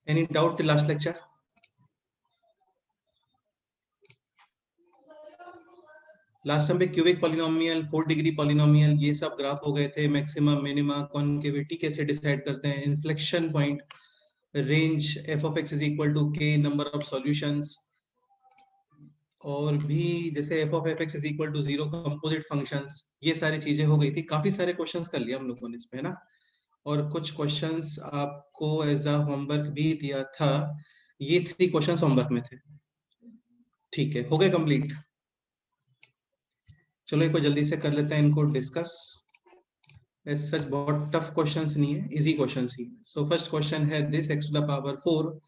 Any doubt till last lecture? Last time पे cubic polynomial, 4 degree polynomial, ये सब graph हो गए थे। मैक्सिमा, मिनिमा, कॉन्केविटी कैसे डिसाइड करते हैं, inflection point, range, f of x is equal to k number of solutions, और भी जैसे f of f x is equal to 0 composite functions, ये सारी चीजें हो गई थी। काफी सारे क्वेश्चंस कर लिया हम लोगों ने इसमें, है ना। और कुछ क्वेश्चंस आपको एज अ होमवर्क भी दिया था। ये 3 क्वेश्चंस होमवर्क में थे। ठीक है, हो गए कंप्लीट। चलो एक बार जल्दी से कर लेते हैं इनको डिस्कस। एज सच बहुत टफ क्वेश्चंस नहीं है, इजी क्वेश्चंस ही। सो फर्स्ट क्वेश्चन है this, x to the power 4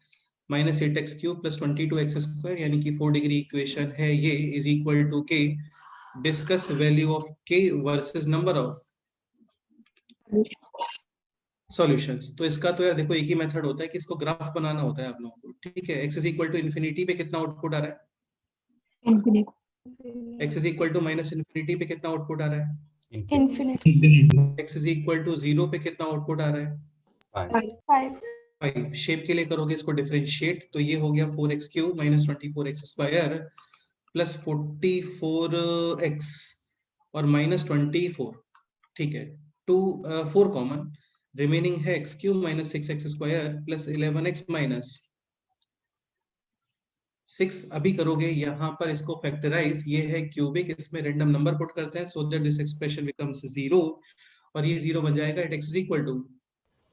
minus 8x cube plus 22x square, यानी कि 4 डिग्री इक्वेशन है ये, is equal to k। Discuss value of k versus number of solutions. तो इसका तो यार देखो एक ही मेथड होता है कि इसको ग्राफ बनाना होता है आप लोगों को। ठीक है, x is equal to infinity पे कितना आउटपुट आ रहा है, x is equal to minus infinity पे कितना आउटपुट आ रहा है, x इज इक्वल टू 0 पे कितना आउटपुट आ रहा है, 5। शेप के लिए करोगे इसको डिफरेंशिएट, तो ये हो गया 4x cube minus 24x square plus 44x और माइनस 24। ठीक है, 4 कॉमन, रिमेनिंग है x cube minus 6x square plus 11x minus 6। अभी करोगे यहाँ पर इसको फैक्टराइज, ये है क्यूबिक, इसमें रैंडम नंबर पुट करते हैं so that this expression becomes 0, और ये 0 बन जाएगा at x is equal to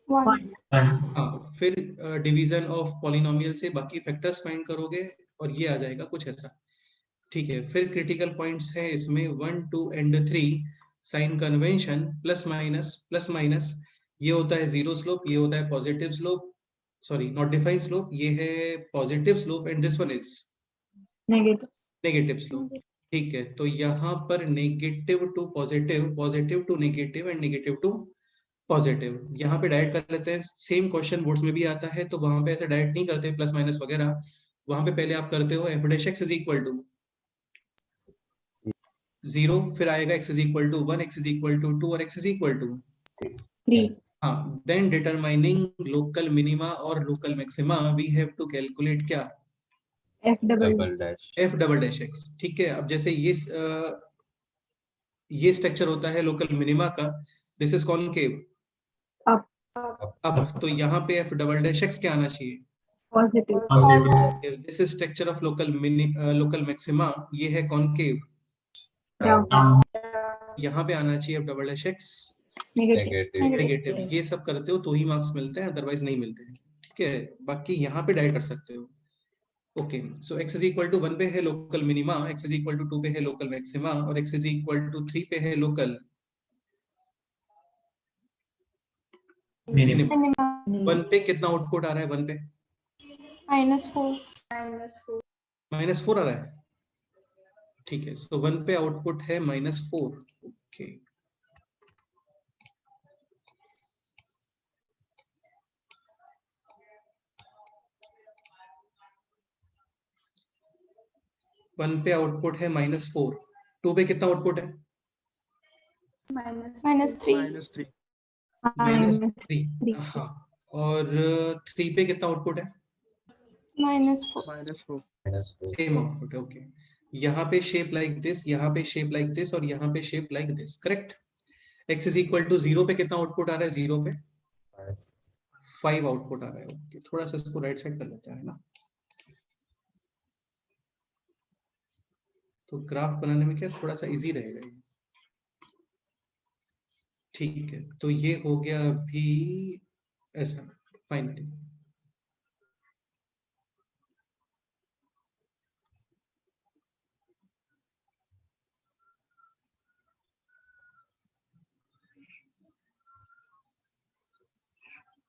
1। हाँ, फिर डिवीजन ऑफ पॉलिनोमियल से बाकी फैक्टर्स फाइंड करोगे और ये आ जाएगा कुछ ऐसा। ठीक है, फिर क्रिटिकल पॉइंट्स है इसमें 1, 2 and 3। Sign convention, plus minus, ये होता है जीरो स्लोप, ये होता है positive slope, sorry not defined slope, ये है positive slope and this one is negative slope. ठीक है, तो यहाँ पर negative to positive, positive to negative and negative to positive, यहाँ पे डायरेक्ट कर लेते हैं। सेम क्वेश्चन बोर्ड्स में भी आता है, तो वहां पे ऐसे डायरेक्ट नहीं करते प्लस माइनस वगैरह, वहां पे पहले आप करते हो f dash x is equal to 0, फिर आएगा x is equal to 1, x is equal to 2 और x इज इक्वल टू 3। हाँ, देन डिटरमाइनिंग लोकल मिनिमा और local maxima we have to calculate क्या, f double dash f double dash x। ठीक है, अब जैसे ये स्ट्रक्चर होता है लोकल मिनिमा का, दिस इज कॉनकेव अब, तो यहाँ पे f डबल डैश x क्या आना चाहिए, positive. This is structure of local maxima, ये है कॉनकेव, यहाँ पे आना चाहिए f double dash x negative. ये सब करते हो तो ही मार्क्स मिलते हैं, अदरवाइज नहीं मिलते हैं। ठीक है, बाकी यहाँ पे डायरेक्ट कर सकते हो। Okay, so x is equal to 1 पे है local minima, x is equal to 2 पे है लोकल मैक्सिमा, और x इज इक्वल टू 3 पे है लोकल मिनिमा। 1 पे कितना आउटपुट आ रहा है, 1 पे -4 आ रहा है। ठीक है, सो 1 पे आउटपुट है -4। ओके, वन पे आउटपुट है -4, 2 पे कितना आउटपुट है, -3 -3। हाँ, और 3 पे कितना आउटपुट है, -4 सेम आउटपुट है। ओके, यहाँ पे शेप लाइक दिस, यहाँ पे शेप लाइक दिस, और यहाँ पे shape like this, correct. x is equal to 0 पे कितना आउटपुट आ रहा है, 0 पे 5 आउटपुट आ रहा है। ओके, थोड़ा सा इसको राइट साइड कर लेते हैं ना, तो ग्राफ बनाने में क्या थोड़ा सा इजी रहेगा ये। ठीक है, तो ये हो गया अभी ऐसा फाइनली।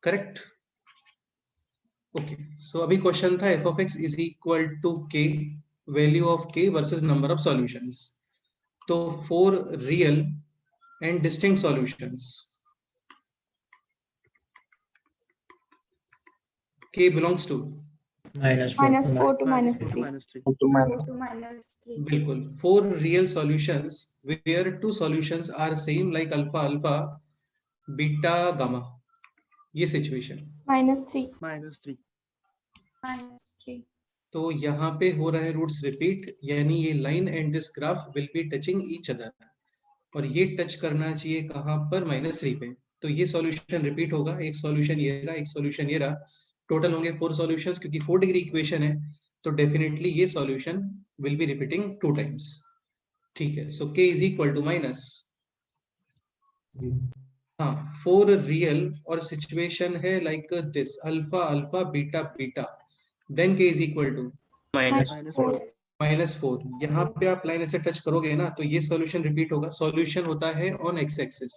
करेक्ट। ओके, सो अभी क्वेश्चन था f of x is equal to k, value of k versus number of solutions. तो 4 real and distinct solutions, k belongs to -4 to -3 बिल्कुल 4 real solutions where 2 solutions are same like alpha alpha beta gamma, ये situation -3 -3. तो यहाँ पे हो रहे हैं roots repeat, यानी ये line and this graph will be touching each other, और ये टच करना चाहिए कहाँ पर, -3 पे। तो ये सॉल्यूशन रिपीट होगा, एक सॉल्यूशन ये रहा, एक सॉल्यूशन ये रहा, टोटल होंगे 4 सॉल्यूशंस, क्योंकि 4 डिग्री इक्वेशन है तो डेफिनेटली ये solution will be repeating 2 times. ठीक है, so k is equal to minus, हाँ, 4 रियल और सिचुएशन है like this, alpha alpha beta beta, then k is equal to -4। यहाँ पे आप लाइन ऐसे टच करोगे ना तो ये सॉल्यूशन रिपीट होगा। सॉल्यूशन होता है on x axis,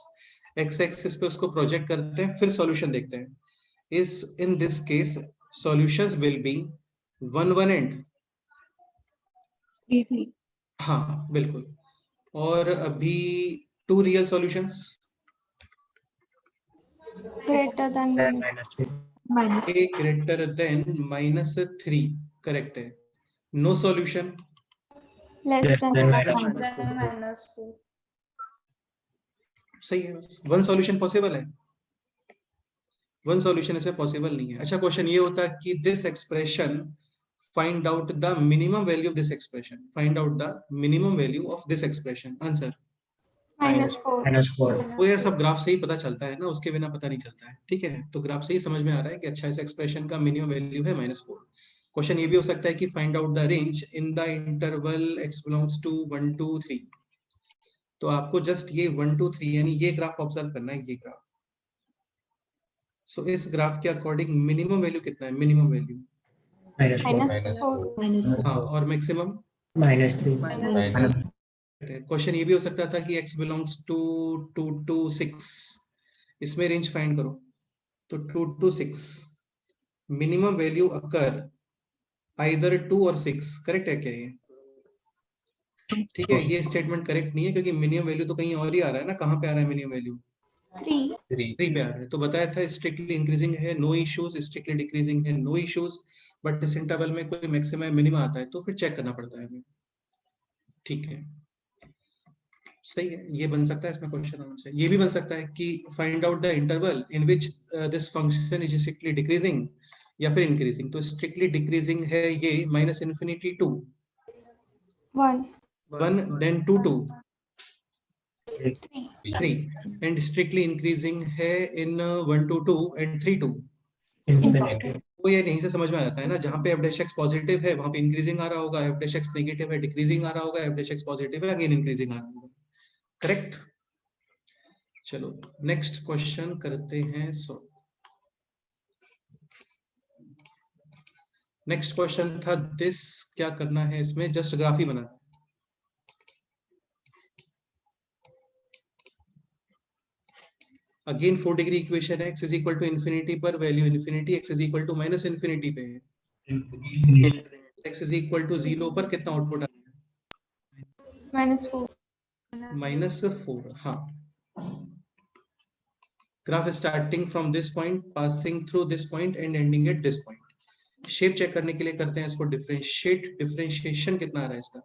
x axis पे उसको प्रोजेक्ट करते हैं, फिर सॉल्यूशन देखते हैं। इस in this case solutions will be 1 1 and 3 हाँ बिल्कुल। और अभी 2 real solutions, Greater than minus a greater than -3, correct है। No solution less than -4. सही है, वन सॉल्यूशन पॉसिबल है, वन सॉल्यूशन इसमें पॉसिबल नहीं है। अच्छा, क्वेश्चन ये होता है कि this expression find out the minimum value of this expression, find out the minimum value of this expression. Answer -4. वो यार सब ग्राफ से ही पता चलता है ना, उसके बिना पता नहीं चलता है। ठीक है, तो ग्राफ से ही समझ में आ रहा है कि अच्छा इस एक्सप्रेशन का मिनिमम वैल्यू है -4। क्वेश्चन ये भी हो सकता है कि find out the range in the interval x belongs to 1 2 3। तो आपको जस्ट ये 1 2 3 यानी ये ग्राफ ऑब्जर्व करना है, ये ग्राफ। सो इस ग्राफ के अकॉर्डिंग मिनिमम वैल्यू कितना है, मिनिमम वैल्यू -4. हाँ, और मैक्सिमम -3 क्वेश्चन ये भी हो सकता था कि x बिलोंग्स टू 2 to 6, इसमें रेंज फाइंड करो। तो 2 to 6 minimum value occur either 2 और 6, करेक्ट है क्या ये? ठीक है, ये स्टेटमेंट करेक्ट नहीं है, क्योंकि मिनिमम वैल्यू तो कहीं और ही आ रहा है ना। कहाँ पे आ रहा है मिनिमम वैल्यू? 3. 3 पे आ रहा है। तो बताया था स्ट्रिक्टली इंक्रीजिंग है नो इश्यूज, स्ट्रिक्टली डिक्रीजिंग है नो इश्यूज, बट इस इंटरवल में कोई मैक्सिमम मिनिमम आता है तो फिर चेक करना पड़ता है हमें। ठीक है, सही है, ये बन सकता है इसमें क्वेश्चन आंसर। ये भी बन सकता है कि find out the interval in which this function is strictly decreasing या फिर इंक्रीजिंग। तो स्ट्रिक्टली डिक्रीजिंग है ये -∞ to 1. 1, then 2 to 3. 3, and strictly increasing है in 1 to 2 and 3 to। तो ये नहीं से समझ में आ जाता है ना, जहाँ पे f' पॉजिटिव है वहां पे इंक्रीजिंग आ रहा होगा, f' नेगेटिव है डिक्रीजिंग आ रहा होगा, f' पॉजिटिव है अगेन इंक्रीजिंग आ रहा होगा। करेक्ट। चलो नेक्स्ट क्वेश्चन करते हैं। सो नेक्स्ट क्वेश्चन था दिस, क्या करना है इसमें, जस्ट ग्राफ ही बनाना। अगेन 4 डिग्री इक्वेशन है, x is equal to infinity पर value infinity, x is equal to -∞ पे है, x इज इक्वल टू 0 पर कितना आउटपुट आ रहा है? -4. -4। हाँ, graph starting from this point passing through this point and ending at this point. Shape check करने के लिए करते हैं इसको डिफरेंशिएट। डिफरेंशिएशन कितना आ रहा है इसका?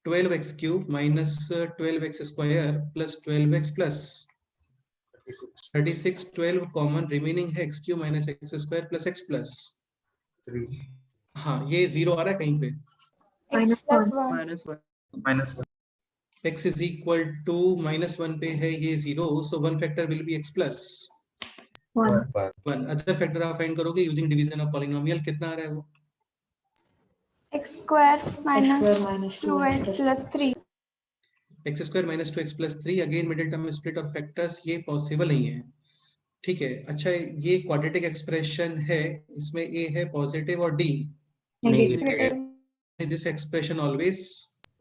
12x cube minus 12x square plus 12x plus 36। 12 common remaining है x cube minus x square plus x plus 3। हाँ, ये 0 आ रहा है कहीं पे? -1. x इज इक्वल टू -1 पे है ये 0, so one factor will be x plus 1। Other factor आप फाइंड करोगे यूजिंग डिवीजन ऑफ पॉलिनोमियल। कितना आ रहा है वो? X square minus 2x plus 3. x square minus 2x plus 3। Again middle term split और फैक्टर्स, ये पॉसिबल नहीं है। ठीक है, अच्छा ये क्वाड्रेटिक एक्सप्रेशन है, इसमें a है पॉजिटिव और d Negative. This expression always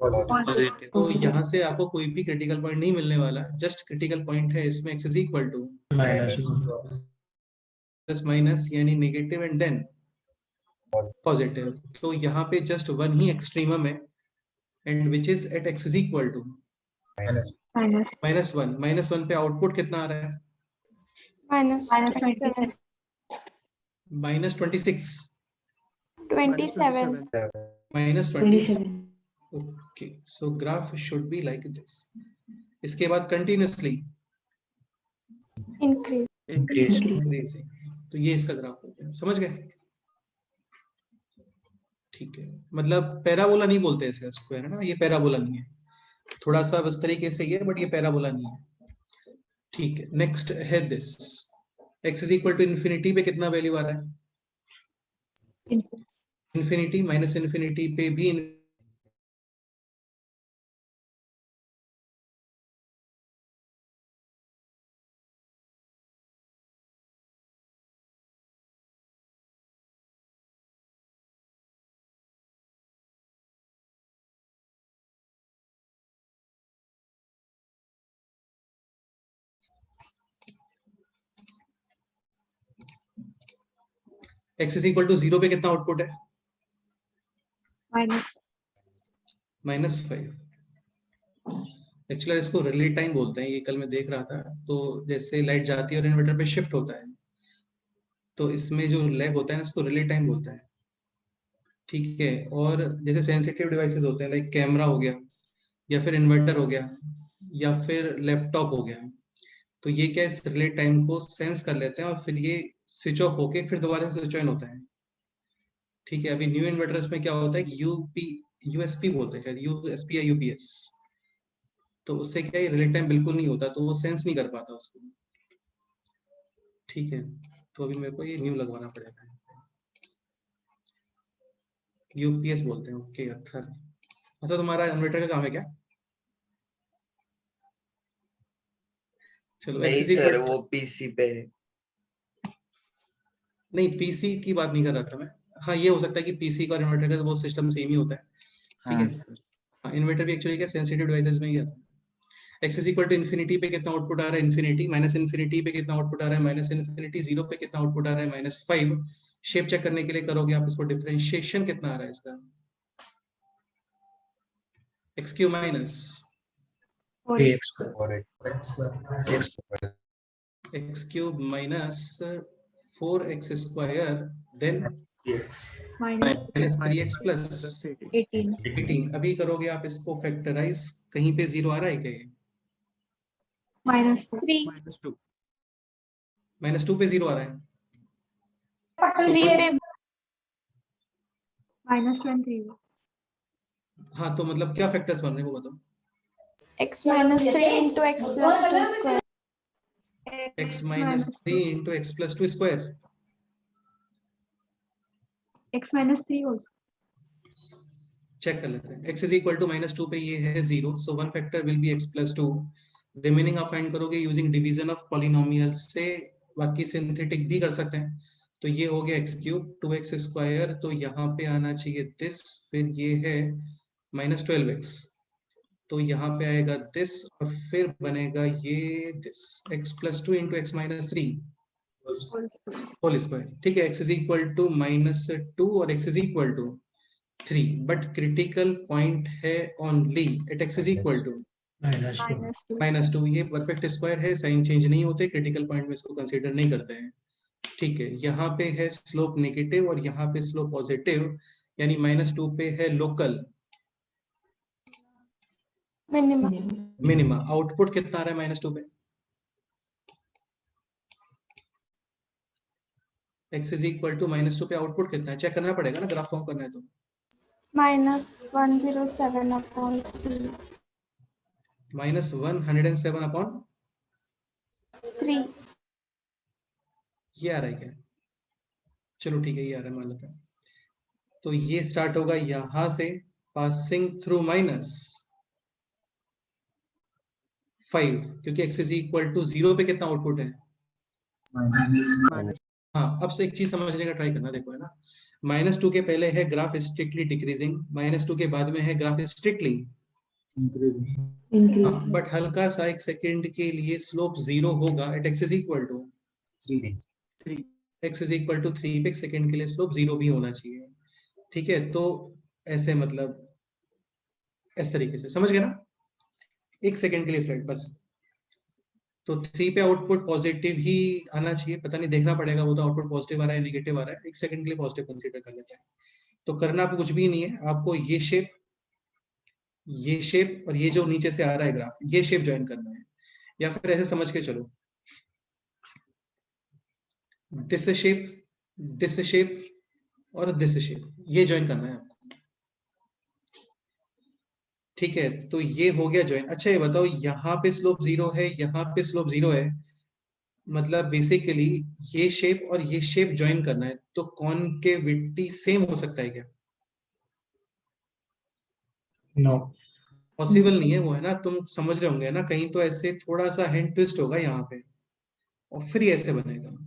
positive. तो यहाँ से आपको कोई भी क्रिटिकल पॉइंट नहीं मिलने वाला, जस्ट क्रिटिकल पॉइंट है इसमें x is equal to plus minus यानी नेगेटिव एंड देन पॉजिटिव। तो यहाँ पे जस्ट वन ही एक्सट्रीमम है, and which is at x is equal to -1। -1 पे आउटपुट कितना आ रहा है? -27. -26 27. -27। Okay, so graph should be like this. इसके बाद कंटिन्यूअसली Increase. इंक्रीजिंग। तो ये इसका ग्राफ हो गया, समझ गए? ठीक है, मतलब पैराबोला नहीं बोलते इसे स्क्वायर, है ना, ये पैराबोला नहीं है, थोड़ा सा इस तरीके से ये, बट ये पैराबोला नहीं है। ठीक है, नेक्स्ट है this x is equal to infinity पे कितना वैल्यू आ रहा है? इन्फिनिटी, माइनस इन्फिनिटी पे भी x इज इक्वल टू 0 पे कितना आउटपुट है? -5। एक्चुअली इसको रिले टाइम बोलते हैं, ये कल मैं देख रहा था। तो जैसे लाइट जाती है और इन्वर्टर पे शिफ्ट होता है, तो इसमें जो लैग होता है ना, इसको रिले टाइम बोलता है। ठीक है, और जैसे सेंसिटिव डिवाइसेस होते हैं, लाइक कैमरा हो गया, या फिर इन्वर्टर हो गया, या फिर लैपटॉप हो गया, तो ये क्या इस रिले टाइम को सेंस कर लेते हैं और फिर ये स्विच ऑफ होके फिर दोबारा से स्विच ऑन होता है। ठीक है, अभी न्यू इन्वर्टर्स में क्या होता है कि यूएसपी बोलते हैं, यूएसपी या यूपीएस, तो उससे क्या है, रिले टाइम बिल्कुल नहीं होता, तो वो सेंस नहीं कर पाता उसको। ठीक है, तो अभी मेरे को ये न्यू लगवाना पड़ेगा, यूपीएस बोलते हैं। ओके अत्थर, अच्छा तुम्हारा इन्वर्टर का काम है क्या? चलो नहीं सर, वो पीसी पे है। नहीं, पीसी की बात नहीं कर रहा था मैं। हाँ, ये हो सकता है कि पीसी का और इन्वर्टर का वो सिस्टम सेम ही होता है। ठीक है, हाँ, इन्वर्टर भी एक्चुअली क्या सेंसिटिव डिवाइसेस में ही आता है। x is equal to infinity पे कितना आउटपुट आ रहा है? इन्फिनिटी। माइनस इन्फिनिटी पे कितना आउटपुट आ रहा है? Minus infinity. 0 पे कितना आउटपुट आ रहा है? -5। शेप चेक करने के लिए करोगे आप इसको, डिफरेंशिएशन कितना आ रहा है इसका? x cube minus x cube minus 4x square, then -3x plus 18। अभी करोगे आप इसको फैक्टराइज, कहीं पे 0 आ रहा है क्या? -3 -2 पे 0 आ रहा है, -23। हाँ, तो मतलब क्या फैक्टर्स बन रहे हैं वो बताओ। x -3 into x plus 2 square। x -3 into x plus 2 square। x -3 also। Check कर लेते हैं। x इज इक्वल टू -2 पे ये है 0, so one factor will be x plus 2। Remaining आप फाइंड करोगे यूजिंग डिवीजन ऑफ पॉलिनोमियल से, बाकी सिंथेटिक भी कर सकते हैं। तो ये हो गया x क्यूब 2x स्क्वायर, तो यहाँ पे आना चाहिए दिस, फिर ये है -12x, तो यहाँ पे आएगा दिस, और फिर बनेगा ये this, x plus 2 into x minus 3 whole square. ठीक है, x is equal to -2 और x is equal to 3, but critical point है only at x is equal to -2। ये परफेक्ट स्क्वायर है, साइन चेंज नहीं होते, क्रिटिकल पॉइंट में इसको कंसीडर नहीं करते हैं। ठीक है, यहाँ पे है स्लोप नेगेटिव और यहाँ पे स्लोप पॉजिटिव, यानी -2 पे है लोकल मिनिमा। आउटपुट कितना आ रहा है -2 पे? x इज इक्वल टू -2 पे आउटपुट कितना है? चेक करना पड़ेगा ना, ग्राफ फॉर्म करना है तो। -107 upon 3। -107 अपॉन 3। ये आ रहा है क्या? चलो ठीक है, ये आ रहा है, मान लेते हैं। तो ये स्टार्ट होगा यहां से, पासिंग थ्रू -5, क्योंकि x इज इक्वल टू 0 पे कितना आउटपुट है? हाँ, अब से एक चीज समझने का ट्राई करना, देखो है ना, -2 के पहले है ग्राफ स्ट्रिक्टली डिक्रीजिंग, -2 के बाद में है ग्राफ स्ट्रिक्टली इंक्रीजिंग, बट हल्का सा एक सेकंड के लिए स्लोप 0 होगा at x is equal to 3। x is equal to 3 पे एक सेकंड के लिए स्लोप 0 भी होना चाहिए। ठीक है, तो ऐसे मतलब इस तरीके से समझ गए ना, एक सेकंड के लिए फ्लैट बस। तो 3 पे आउटपुट पॉजिटिव ही आना चाहिए, पता नहीं देखना पड़ेगा वो तो आउटपुट पॉजिटिव आ रहा है नेगेटिव आ रहा है, एक सेकंड के लिए पॉजिटिव कंसीडर कर लेते हैं। तो करना आपको कुछ भी नहीं है, आपको ये शेप और ये जो नीचे से आ रहा है ग्राफ, ये शेप ज्वाइन करना है, या फिर ऐसे समझ के चलो, दिस शेप, दिस शेप और दिस शेप, ये ज्वाइन करना है आपको। ठीक है, तो ये हो गया ज्वाइन। अच्छा ये बताओ, यहाँ पे स्लोप 0 है, यहाँ पे स्लोप 0 है, मतलब बेसिकली ये शेप और ये शेप ज्वाइन करना है, तो कॉनकेविटी सेम हो सकता है क्या? नो। पॉसिबल नहीं है वो, है ना, तुम समझ रहे होंगे ना, कहीं तो ऐसे थोड़ा सा हैंड ट्विस्ट होगा यहाँ पे और फिर ये ऐसे बनेगा।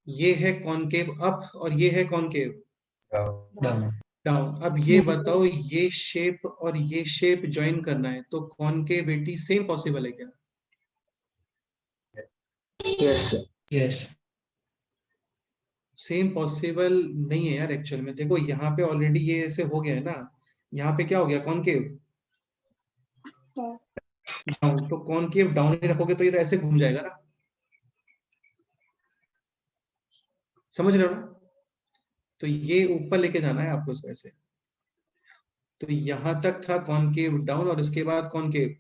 ये है कॉनकेव अप और ये है कॉनकेव डाउन। डाउन। अब ये बताओ, ये शेप और ये शेप ज्वाइन करना है, तो कॉनकेविटी सेम पॉसिबल है क्या? Yes yes. सेम पॉसिबल नहीं है यार एक्चुअल में। देखो यहाँ पे ऑलरेडी ये ऐसे हो गया है ना, यहाँ पे क्या हो गया, कॉनकेव डाउन, तो कॉनकेव डाउन ही रखोगे तो ये तो ऐसे घूम जाएगा ना, समझ रहे हो ना? तो ये ऊपर लेके जाना है आपको इसको ऐसे। तो यहां तक था कॉनकेव डाउन और इसके बाद कॉनकेव।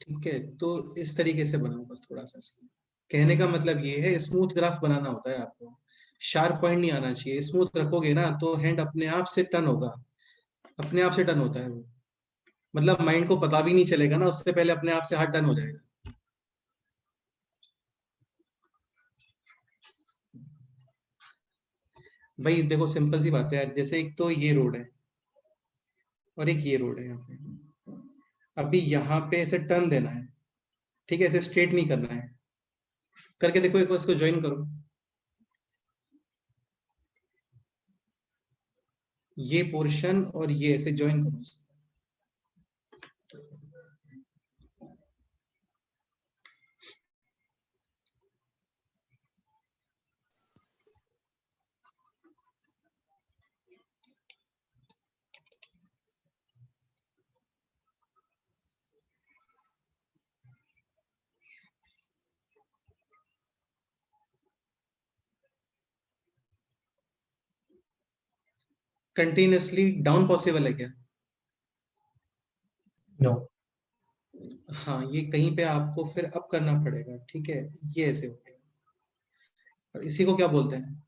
ठीक है, तो इस तरीके से बनाओ बस थोड़ा सा इसको। कहने का मतलब ये है, स्मूथ ग्राफ बनाना होता है आपको, शार्प पॉइंट नहीं आना चाहिए। स्मूथ रखोगे ना तो हैंड अपने आप से टर्न होगा, अपने आप से टर्न होता है वो, मतलब माइंड को पता भी नहीं चलेगा ना, उससे पहले अपने आप से हाथ टर्न हो जाएगा। भाई देखो सिंपल सी बात है यार, जैसे एक तो ये रोड है और एक ये रोड है यहाँ पे, अभी यहाँ पे ऐसे टर्न देना है, ठीक है, ऐसे स्ट्रेट नहीं करना है। करके देखो एक बार, इसको ज्वाइन करो, ये पोर्शन और ये ऐसे ज्वाइन करो इसको। कंटिन्यूअसली डाउन पॉसिबल है क्या? नो। हाँ, ये कहीं पे आपको फिर अप करना पड़ेगा, ठीक है, ये ऐसे हो गया। और इसी को क्या बोलते हैं?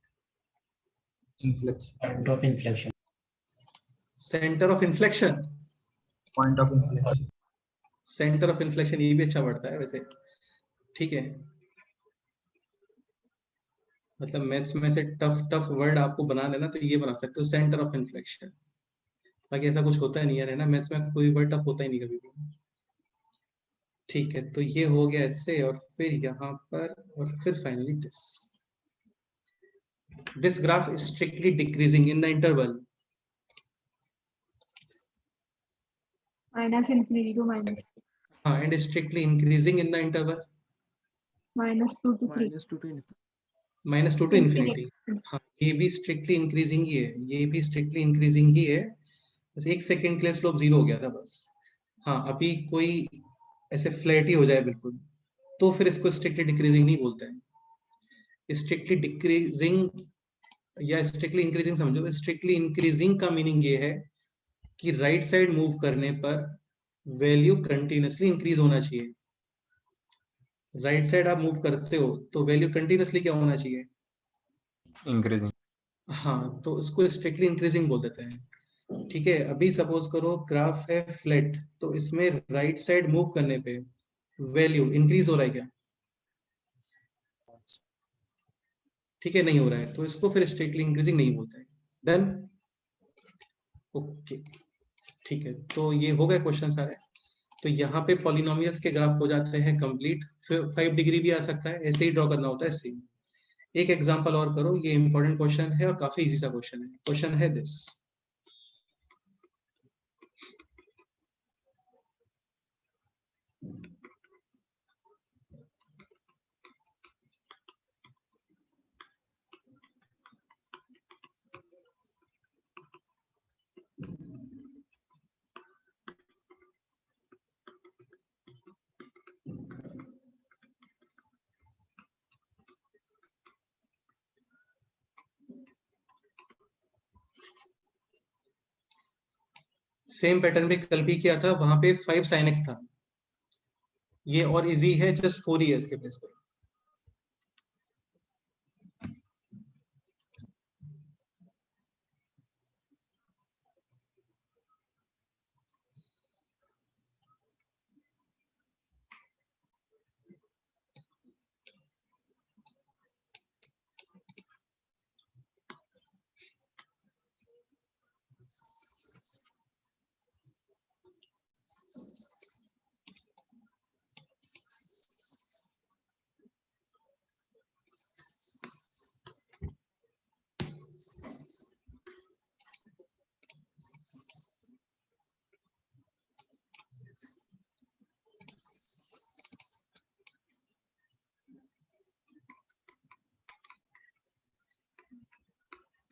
Inflection, point of inflection. Centre of inflection. Point of inflection. Centre of inflection, ये भी अच्छा पड़ता है वैसे, ठीक है। मतलब मैथ्स में से टफ टफ वर्ड आपको बना लेना तो ये बना सकते हो, सेंटर ऑफ इन्फ्लेक्शन। बाकी ऐसा कुछ होता नहीं यार, है ना, मैथ्स में कोई वर्ड टफ होता ही नहीं कभी भी। ठीक है, तो ये हो गया ऐसे, और फिर यहाँ पर, और फिर finally this graph is strictly decreasing in the interval. Minus infinity to minus, हाँ, and strictly increasing in the interval -2 to 3, -2 to infinity. हाँ, ये भी strictly increasing ही है, ये भी strictly increasing ही है, बस एक सेकेंड के लिए स्लोप 0 हो गया था बस। हाँ, अभी कोई ऐसे फ्लैट ही हो जाए बिल्कुल, तो फिर इसको स्ट्रिक्टली डिक्रीजिंग नहीं बोलते हैं। स्ट्रिक्टली डिक्रीजिंग या स्ट्रिक्टली इंक्रीजिंग समझो। स्ट्रिक्टली इंक्रीजिंग का मीनिंग ये है कि राइट साइड मूव करने पर वैल्यू कंटिन्यूअसली इंक्रीज होना चाहिए। राइट साइड आप मूव करते हो तो वैल्यू कंटिन्यूअसली क्या होना चाहिए? इंक्रीजिंग। हाँ, तो इसको स्ट्रिक्टली इंक्रीजिंग बोल देते हैं। ठीक है, अभी सपोज करो ग्राफ है फ्लैट, तो इसमें राइट साइड मूव करने पे वैल्यू इंक्रीज हो रहा है क्या? ठीक है, नहीं हो रहा है, तो इसको फिर स्ट्रिक्टली इंक्रीजिंग नहीं बोलते हैं। डन, ओके, ठीक है, तो ये हो गए क्वेश्चन सारे। तो यहाँ पे पॉलिनोमियल्स के ग्राफ हो जाते हैं कंप्लीट। 5 डिग्री भी आ सकता है, ऐसे ही ड्रॉ करना होता है सी। एक एग्जांपल और करो, ये इंपॉर्टेंट क्वेश्चन है और काफी इजी सा क्वेश्चन है। क्वेश्चन है दिस, सेम पैटर्न भी कल भी किया था, वहां पे 5 sin x था। ये और इजी है, जस्ट 4 ईयर्स के प्लेस पर।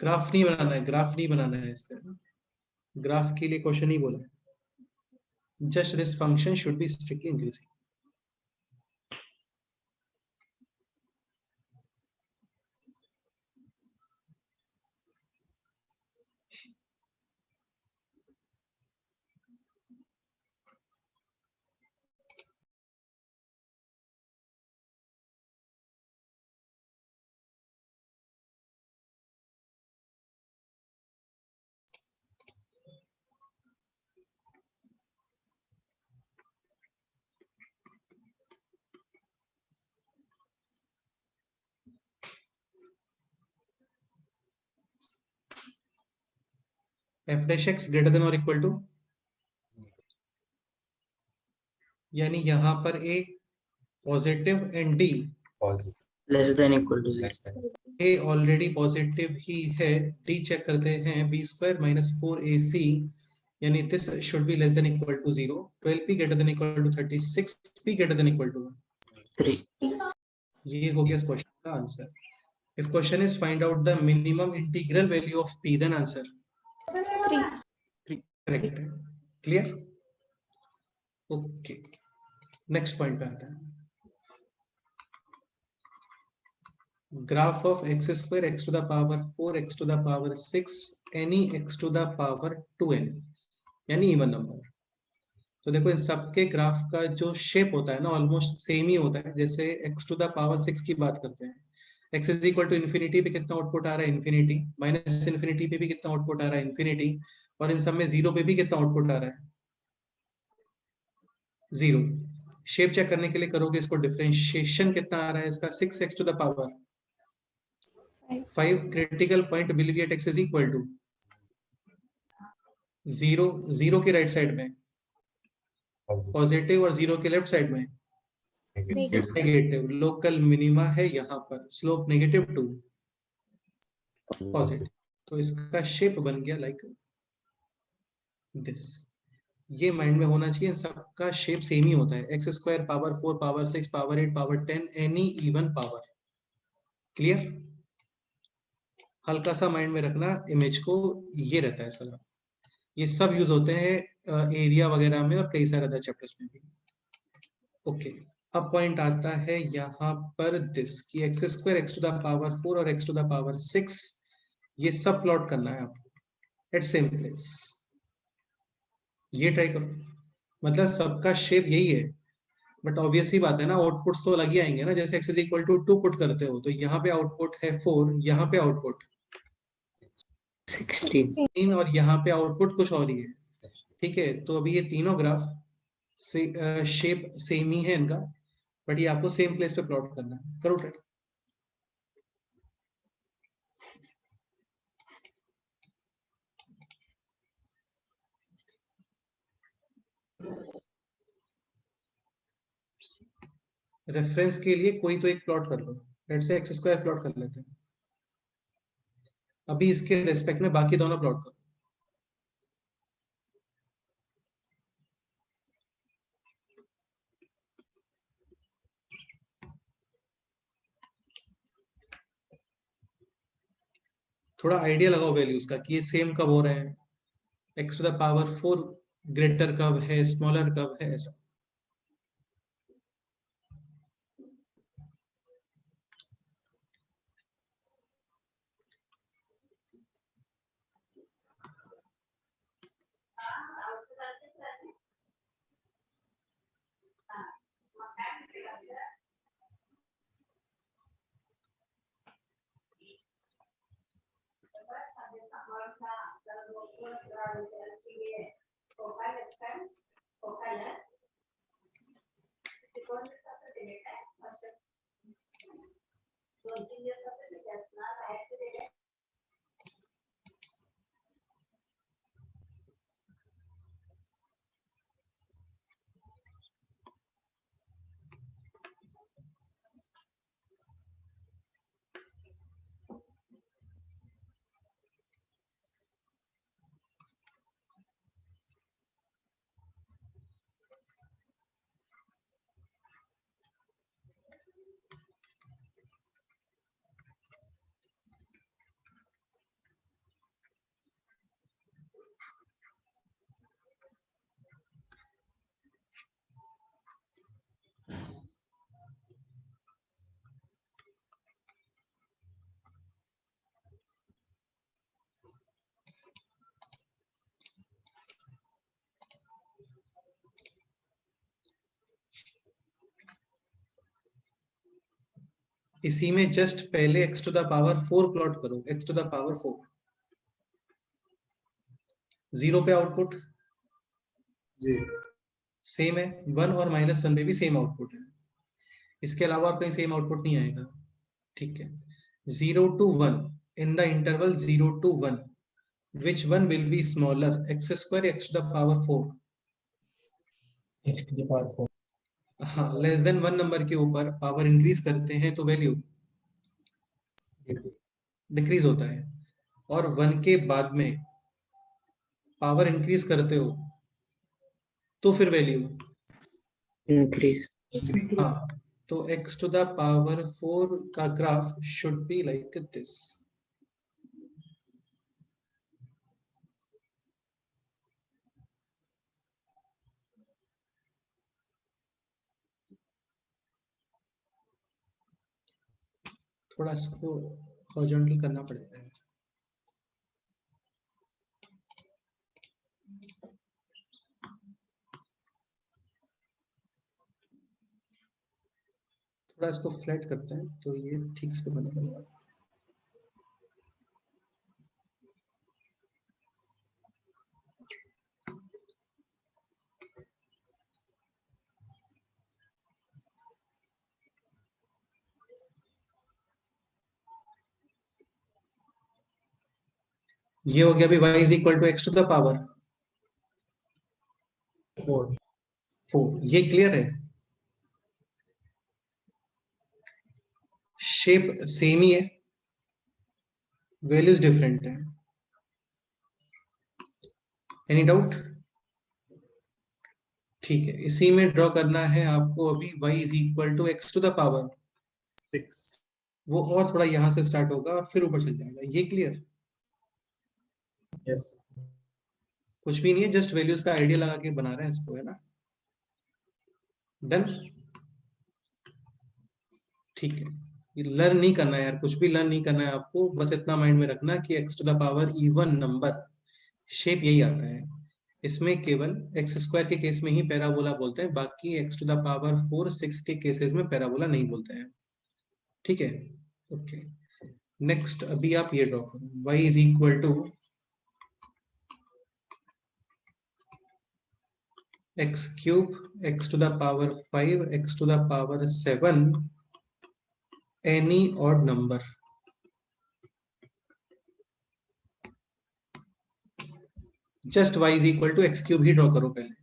ग्राफ नहीं बनाना है, ग्राफ नहीं बनाना है इसका, ग्राफ के लिए क्वेश्चन ही बोला है, just this function should be strictly increasing. F dash X greater than और इक्वल टू, यानी यहाँ पर A positive and D less than equal to A already positive ही है, डी चेक करते हैं, बी स्क्वायर माइनस 4ac, यानी this should be less than equal to 0, 12p greater than equal to 36p greater than equal to 3। ये हो गया इस question का answer. If question is find out the minimum integral value of p, then answer 3। Correct है। Clear? Okay, next point पे आता है। Graph of x square x to the power 4 x to the power 6 any x to the power 2n, यानी even number. तो देखो इन सबके graph का जो शेप होता है ना ऑलमोस्ट सेम ही होता है। जैसे x to the power 6 की बात करते हैं, x is equal to infinity पे कितना आउटपुट आ रहा है, इन्फिनिटी, माइनस इन्फिनिटी पे भी कितना आउटपुट आ रहा है, इन्फिनिटी, और इन सब में 0 पे भी कितना आउटपुट आ रहा है, 0। शेप चेक करने के लिए करोगे इसको, डिफरेंशिएशन कितना आ रहा है इसका, 6x to the power 5 critical point will be at x is equal to 0, 0 के राइट साइड में पॉजिटिव और 0 के लेफ्ट साइड में नेगेटिव। लोकल मिनिमा है यहाँ पर, स्लोप नेगेटिव टू पॉजिटिव। तो इसका शेप बन गया लाइक दिस। ये माइंड में होना चाहिए, इन सबका शेप सेम ही होता है, x square power 4 power 6 power 8 power 10 any even power. Clear? हल्का सा माइंड में रखना इमेज को, ये रहता है सारा, ये सब यूज होते हैं एरिया वगैरह में और कई सारे अदर चैप्टर्स में भी। ओके, अब पॉइंट आता है यहाँ पर दिस कि x square x to the power 4 और एक्स टू द पावर 6 ये सब प्लॉट करना है आपको एट सेम प्लेस। ये ट्राई करो, मतलब सबका शेप यही है, बट ऑब्वियस ही बात है ना, आउटपुट्स तो अलग ही आएंगे ना। जैसे x is equal to 2 put करते हो तो यहाँ पे आउटपुट है 4, यहाँ पे आउटपुट 16 और यहाँ पे आउटपुट कुछ और ही है। ठीक है, तो अभी ये तीनों ग्राफ से शेप सेम ही है इनका, बट ये आपको सेम प्लेस पे प्लॉट करना है। करो ट्राई। रेफरेंस के लिए कोई तो एक प्लॉट कर लो, let's say X square plot कर लेते हैं। अभी इसके रेस्पेक्ट में बाकी दोनों प्लॉट करो। थोड़ा आइडिया लगाओ वैल्यूज का कि ये सेम कब हो रहे हैं, x to the power 4 greater कब है, स्मॉलर कब है, ऐसा। इसी में जस्ट पहले x to the power 4 plot करो, x टू द पावर 4, 0 पे आउटपुट सेम है, 1 और -1 पे भी सेम आउटपुट है, इसके अलावा और कहीं सेम आउटपुट नहीं आएगा। ठीक है, 0 to 1 in the interval 0 to 1 which one will be smaller, x square x to the power 4? X to the power 4. हाँ, लेस देन 1 नंबर के ऊपर पावर इंक्रीज करते हैं तो वैल्यू डिक्रीज होता है, और 1 के बाद में पावर इंक्रीज करते हो तो फिर वैल्यू Increase. हाँ, तो x to the power 4 का graph should be like this. थोड़ा इसको हॉरिजॉन्टल करना पड़ेगा। थोड़ा इसको फ्लैट करते हैं तो ये ठीक से बनेगा। ये हो गया अभी y is equal to x to the power 4। ये क्लियर है? शेप सेम ही है, वैल्यूज डिफरेंट है। Any doubt? ठीक है, इसी में ड्रॉ करना है आपको अभी y is equal to x to the power 6। वो और थोड़ा यहां से स्टार्ट होगा और फिर ऊपर चल जाएगा। ये क्लियर? Yes. कुछ भी नहीं है, जस्ट वैल्यूज का आइडिया लगा के बना रहे हैं इसको, है ना? डन? ठीक है, ये लर्न नहीं करना है यार, कुछ भी लर्न नहीं करना है आपको, बस इतना माइंड में रखना कि x to the power even number shape यही आता है। इसमें केवल एक्स स्क्वायर के केस में ही पैराबोला बोलते हैं, बाकी x टू द पावर 4 6 के केसेस में पैराबोला नहीं बोलते हैं। ठीक है, ओके। नेक्स्ट अभी आप ये ड्रॉ करो, y is equal to x cube x to the power 5 x to the power 7 any odd number. Just y is equal to x cube ही ड्रॉ करो पहले।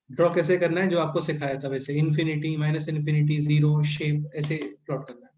ड्रॉ कैसे करना है जो आपको सिखाया था वैसे, infinity, minus infinity, zero, shape, ऐसे प्लॉट करना है।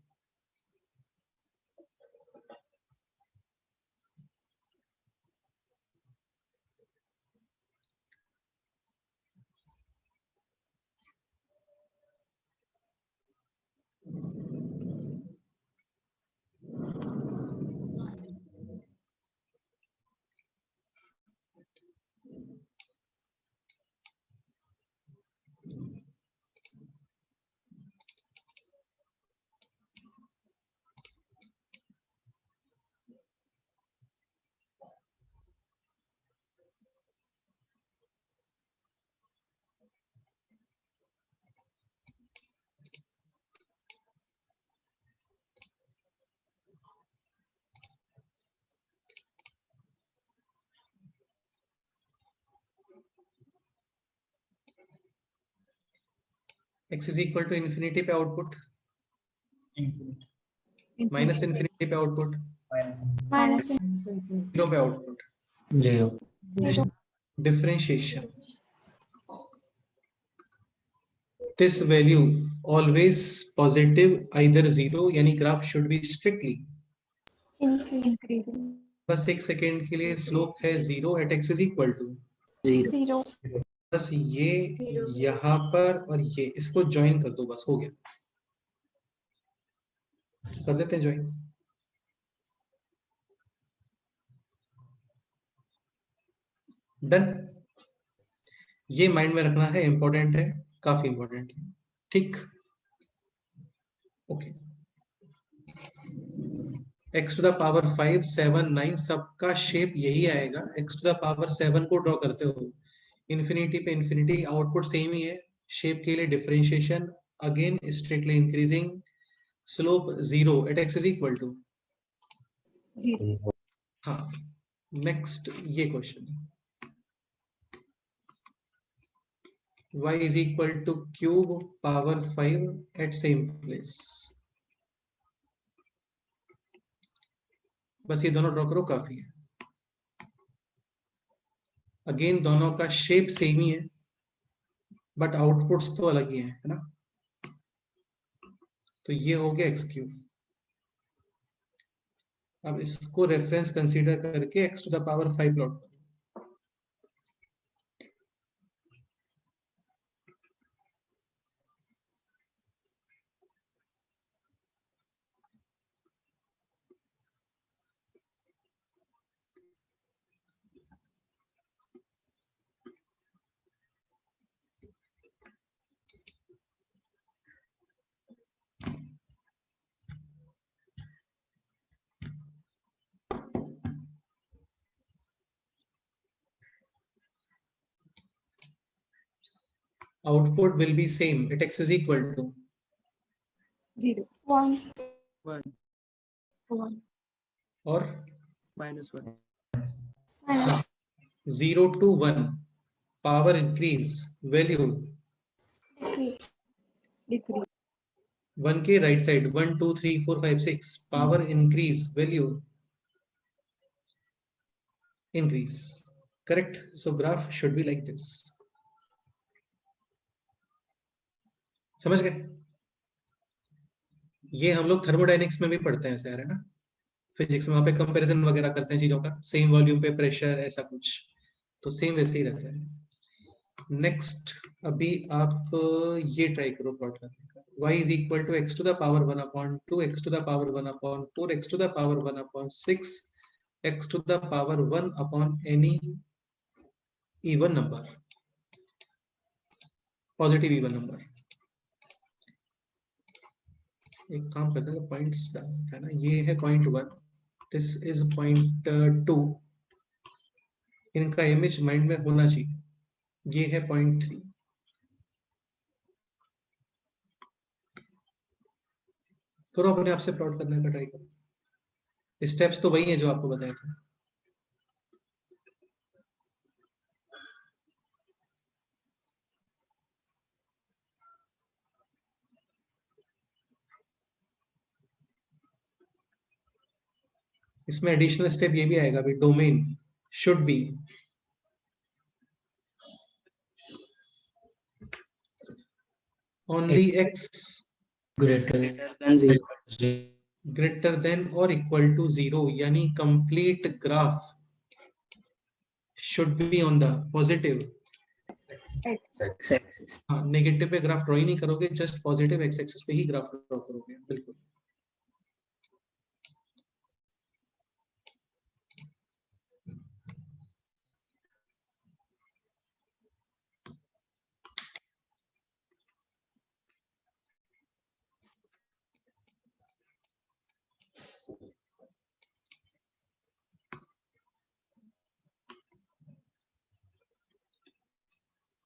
x is equal to infinity पे आउटपुट, Infinite. माइनस इन्फिनिटी पे आउटपुट, Minus. जीरो पे output. 0. Zero. Differentiation. This value always positive, either zero, यानी graph should be strictly. Increasing. बस एक second के लिए स्लोप है zero at x is equal to 0. Zero. बस ये यहाँ पर और ये इसको ज्वाइन कर दो, बस हो गया. कर देते हैं ज्वाइन. डन. ये माइंड में रखना है, इंपॉर्टेंट है, काफी इंपॉर्टेंट है. ठीक. Okay. x to the power 5, 7, 9 सबका शेप यही आएगा. x टू द पावर 7 को ड्रॉ करते हो इन्फिनिटी पे इन्फिनिटी, आउटपुट सेम ही है. शेप के लिए differentiation again strictly increasing, slope zero at x is equal to 0. हाँ. नेक्स्ट ये question, y is equal to cube power 5 at same place. बस ये दोनों ड्रॉ करो, काफी है. अगेन दोनों का शेप सेम ही है, बट आउटपुट्स तो अलग ही है ना. तो ये हो गया एक्स क्यूब. अब इसको रेफरेंस कंसीडर करके x to the power 5 plot करो. Output will be same at x is equal to 0. 1. 1 1. or -1 Minus 0 to 1 power increase value decrease. Decrease. 1 के right side 1 2 3 4 5 6 power increase value increase. Correct. So graph should be like this. समझ गए. ये हम लोग thermodynamics में भी पढ़ते हैं यार, है ना. फिजिक्स में वहां पे कंपैरिजन वगैरह करते हैं चीजों का, सेम वॉल्यूम पे प्रेशर ऐसा कुछ, तो सेम वैसे ही रहता है. नेक्स्ट अभी आप ये ट्राई करो प्लॉट करने का. y is equal to x to the power 1/2, x to the power 1/4, x to the power 1/6, x to the power 1 upon any even number, positive even number. एक काम करते हैं, पॉइंट्स डालते हैं ना. ये है पॉइंट 1, दिस इज पॉइंट 2. इनका इमेज माइंड में होना चाहिए. ये है पॉइंट 3. करो अपने आप से प्लॉट करने का ट्राई करो. स्टेप्स तो वही है जो आपको बताए थे. इसमें एडिशनल स्टेप ये भी आएगा भी, domain should be only x Greater than 0. greater than or equal to 0, यानी complete graph should be on the positive. X-axis. हाँ, नेगेटिव पे ग्राफ ड्रॉ ही नहीं करोगे, जस्ट पॉजिटिव एक्स एक्सिस पे ही ग्राफ ड्रॉ करोगे. बिल्कुल.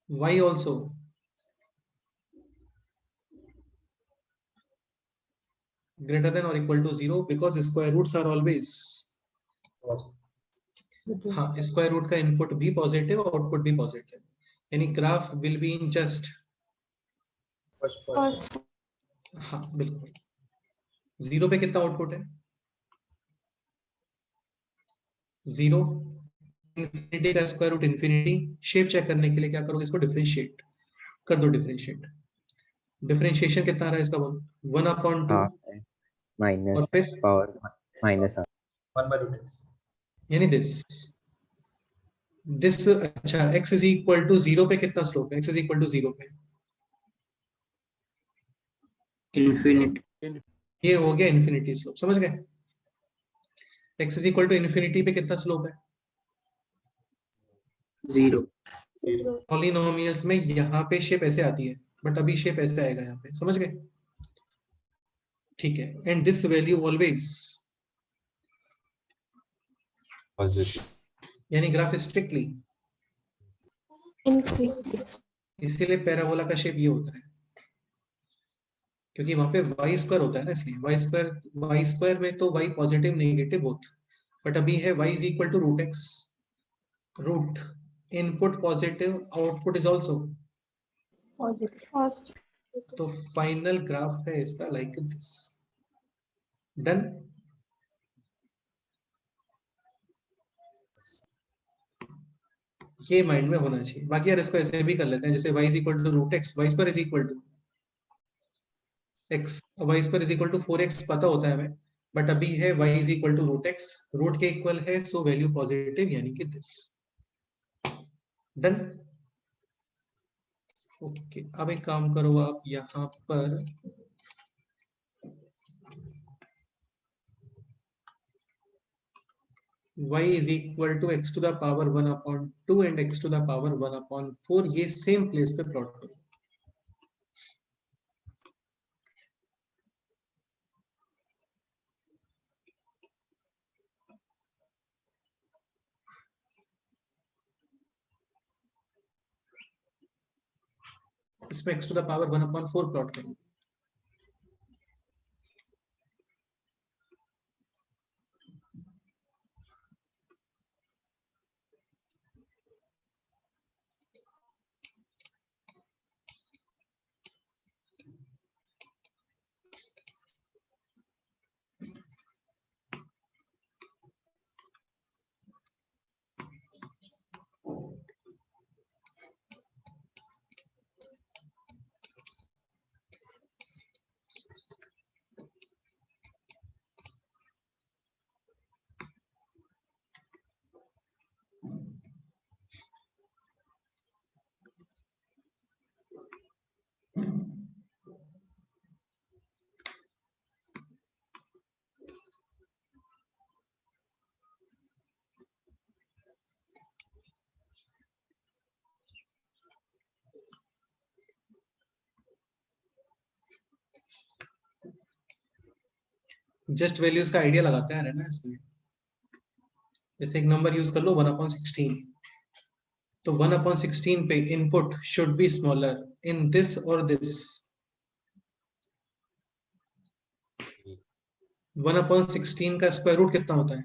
y also greater than or equal to 0 because square roots are always, हाँ, square root का input भी पॉजिटिव, आउटपुट भी पॉजिटिव, यानी graph will be in just First. हाँ बिल्कुल। 0 पे कितना आउटपुट है? 0। इन्फिनिटी का square root infinity. Shape check करने के लिए क्या करोगे? इसको डिफरेंशिएट कर दो। डिफरेंशिएशन कितना आ रहा है इसका? 1/2 हाँ और माइनस फिर पावर माइनस यानी दिस अच्छा, x इज इक्वल टू 0 पे कितना स्लोप है? x इज इक्वल टू 0 पे infinity, ये हो गया इन्फिनिटी स्लोप, समझ गए? x is equal to infinity पे कितना स्लोप है? 0, पॉलिनोमियल्स में यहाँ पे शेप ऐसे आती है, बट अभी शेप ऐसे आएगा यहाँ पे, समझ गए? ठीक है। एंड दिस वैल्यू ऑलवेज, यानी ग्राफ स्ट्रिक्टली, Infinity. इसीलिए पैराबोला का शेप ये होता है, क्योंकि वहां पे वाई स्क्वायर होता है ना, इसलिए वाई स्क्वायर में तो y positive negative both, but अभी है y is equal to root x, root input positive, output is also, First. तो फाइनल ग्राफ है इसका लाइक दिस। डन। ये माइंड में होना चाहिए। बाकी यार इसको ऐसे भी कर लेते हैं, जैसे y is equal to root x, y square is equal to x, y square is equal to 4x पता होता है हमें, बट अभी है y is equal to root x, root के इक्वल है, सो वैल्यू पॉजिटिव यानी कि दिस। डन। ओके, अब एक काम करो आप यहाँ पर y is equal to x to the power 1/2 and x to the power 1/4, ये सेम प्लेस पे प्लॉट करो। इसमें x to the power 1/4 plot करो। जस्ट वैल्यूज का आइडिया लगाते हैं ना इसमें। जैसे एक नंबर यूज कर लो 1/16, तो 1/16 पे input should be smaller in this और दिस। 1/16 का स्क्वायर रूट कितना होता है?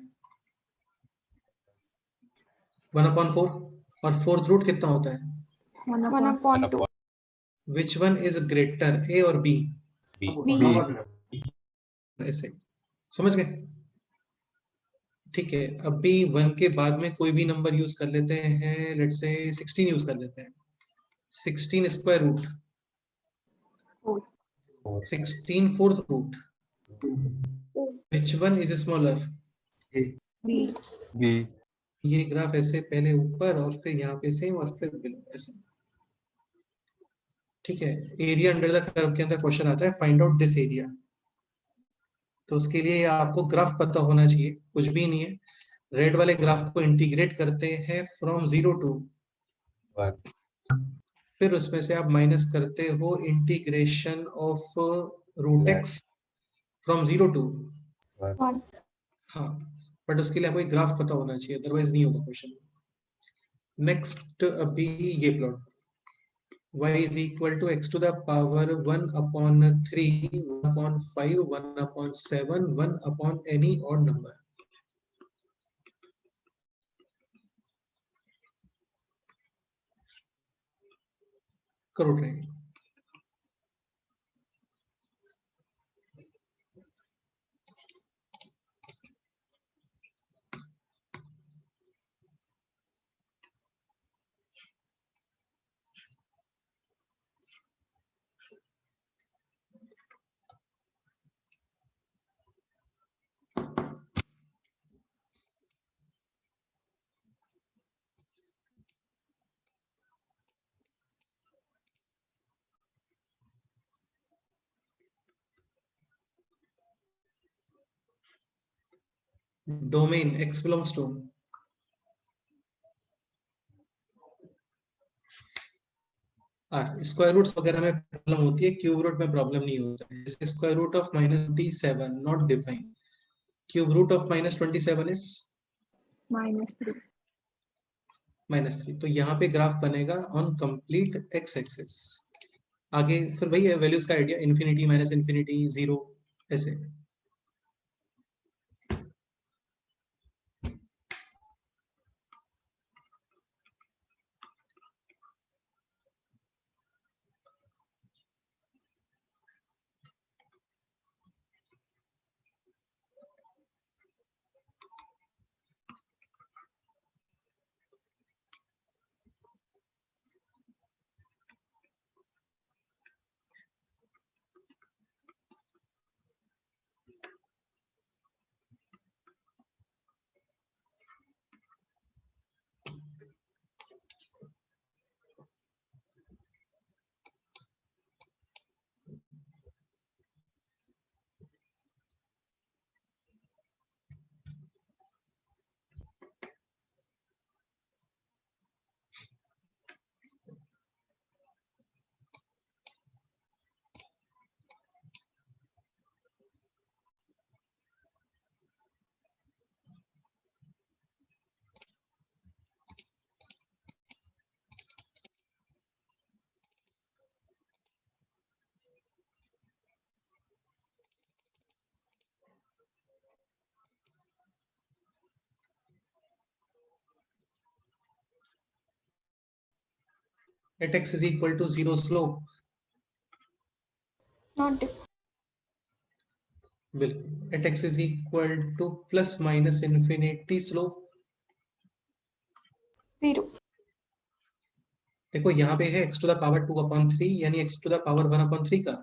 1/4। और फोर्थ रूट कितना होता है? 1/2. विच वन इज ग्रेटर, ए और बी? B. ऐसे, समझ गए? ठीक है, अभी 1 के बाद में कोई भी नंबर यूज कर लेते हैं, लेट्स से 16 यूज कर लेते हैं। 16 square root, 16 fourth root, which one is smaller? B. ये ग्राफ ऐसे पहले ऊपर और फिर यहाँ पे सेम और फिर बिलो ऐसे। ठीक है, एरिया अंडर द कर्व के अंदर क्वेश्चन आता है फाइंड आउट दिस एरिया, तो उसके लिए आपको ग्राफ पता होना चाहिए, कुछ भी नहीं है। रेड वाले ग्राफ को इंटीग्रेट करते हैं फ्रॉम 0 टू 1, फिर उसमें से आप माइनस करते हो integration of root x from 0 to 1. हाँ, बट उसके लिए आपको एक ग्राफ पता होना चाहिए, अदरवाइज नहीं होगा क्वेश्चन। नेक्स्ट अभी ये plot, y is equal to x to the power 1/3, 1/5, 1/7, 1 upon any odd number। करो try. Domain x belongs to square roots वगैरह में प्रॉब्लम होती है, क्यूब रूट में प्रॉब्लम नहीं होता है। जैसे square root of -27 not defined, cube root of -27 is -3. -3। तो यहाँ पे ग्राफ बनेगा ऑन कंप्लीट x एक्सिस। आगे फिर वही है वैल्यूज का आइडिया, इन्फिनिटी, माइनस इन्फिनिटी, 0 ऐसे। At x is equal to 0 slope, Not defined. बिल्कुल। At x is equal to plus minus infinity slope, 0. देखो यहाँ पे है x टू द पावर 2/3 यानी x टू द पावर 1/3 का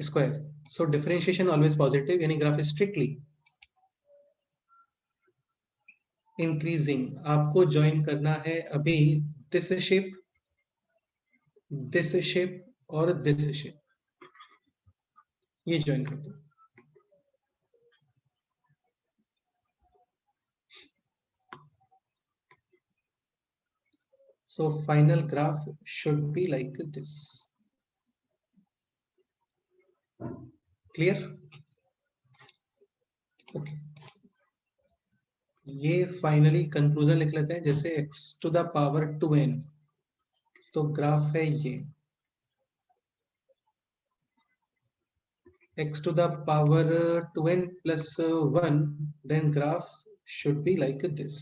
स्क्वायर। सो differentiation always positive, यानी graph is strictly increasing. आपको join करना है अभी दिस शेप और दिस शेप, ये ज्वाइन कर दो। So final graph should be like this. Clear? Okay. ये फाइनली कंक्लूजन लिख लेते हैं। जैसे x to the power 2n, तो ग्राफ है ये x to the power 2n plus 1, then graph should be like this.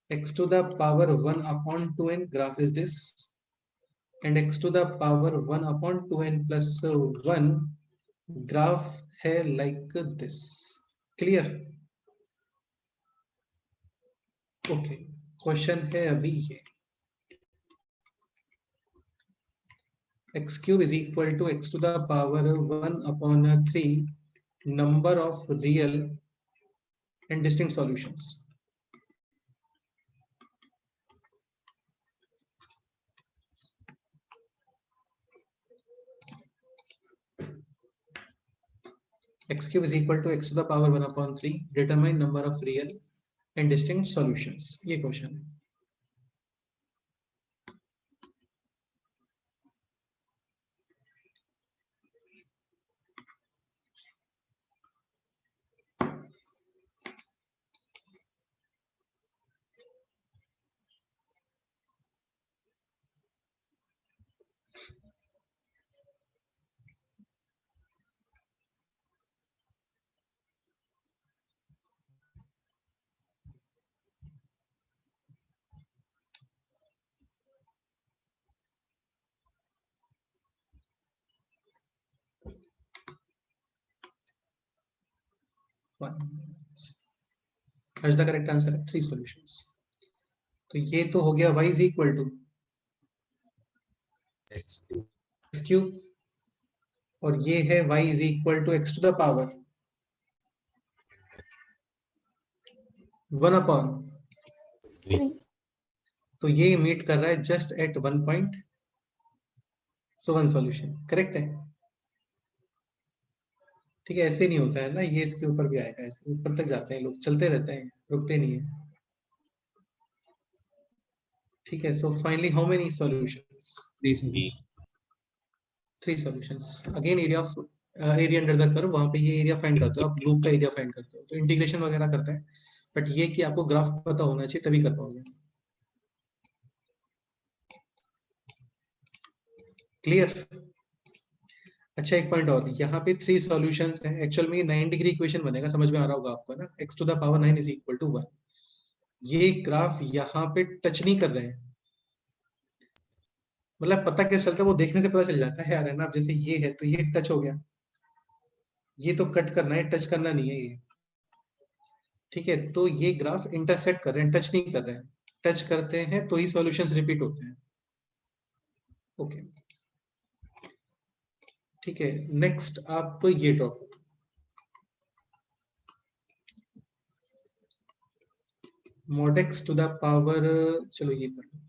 X to the power 1 upon 2n, graph is this, and x to the power 1 upon 2n plus 1, graph है like this. Clear? Okay. Question है अभी ये, x cube is equal to x to the power 1 upon 3 number of real and distinct solutions. X cube is equal to x to the power 1 upon 3, determine number of real and distinct solutions. ये question है। As the correct answer है 3 solutions। तो ये तो हो गया y is equal to x cube, और ये है y is equal to x to the power 1 upon 3. तो ये मीट कर रहा है जस्ट एट 1 पॉइंट, सो 1 सॉल्यूशन करेक्ट है। ठीक है, ऐसे नहीं होता है ना, ये इसके ऊपर भी आएगा, ऐसे ऊपर तक जाते हैं लोग, चलते रहते हैं, रुकते नहीं है। ठीक है, so finally how many solutions? 3 solutions. Again area of area under the curve, वहां पे ये एरिया फाइंड करते हो आप, लूप का एरिया फाइंड करते हो, तो इंटीग्रेशन वगैरह करते हैं, बट ये कि आपको ग्राफ पता होना चाहिए तभी कर पाओगे। क्लियर? अच्छा, एक पॉइंट और, यहाँ पे 3 सॉल्यूशंस हैं, एक्चुअल में ये 9 डिग्री इक्वेशन बनेगा, समझ में आ रहा होगा आपको ना, x to the power 9 is equal to 1। ये ग्राफ यहाँ पे टच नहीं कर रहे हैं, मतलब पता कैसे चलता है, वो देखने से पता चल जाता है यार, है ना, अब जैसे ये है तो ये टच हो गया, ये तो कट करना है, टच करना नहीं है ये। ठीक है, तो ये ग्राफ इंटरसेक्ट कर रहे हैं, टच नहीं कर रहे हैं, टच करते हैं तो ही सॉल्यूशंस रिपीट होते हैं। ओके, ठीक है, नेक्स्ट आप ये ड्रॉ करो, mod x to the power, चलो ये कर लो,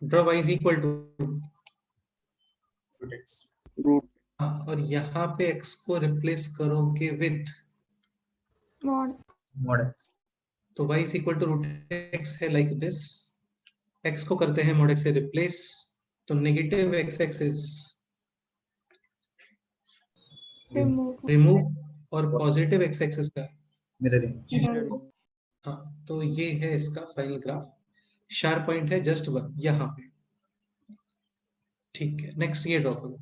draw y is equal to, और यहाँ पे x को रिप्लेस करोगे विथ mod तो y is equal to root X है, लाइक दिस, x को करते हैं mod x से रिप्लेस, तो नेगेटिव x एक्सिस रिमूव, और पॉजिटिव x एक्सिस का mirroring हाँ, तो ये है इसका फाइनल ग्राफ, शार्प पॉइंट है जस्ट 1 यहाँ पे। ठीक है, नेक्स्ट ये ड्रॉ करो,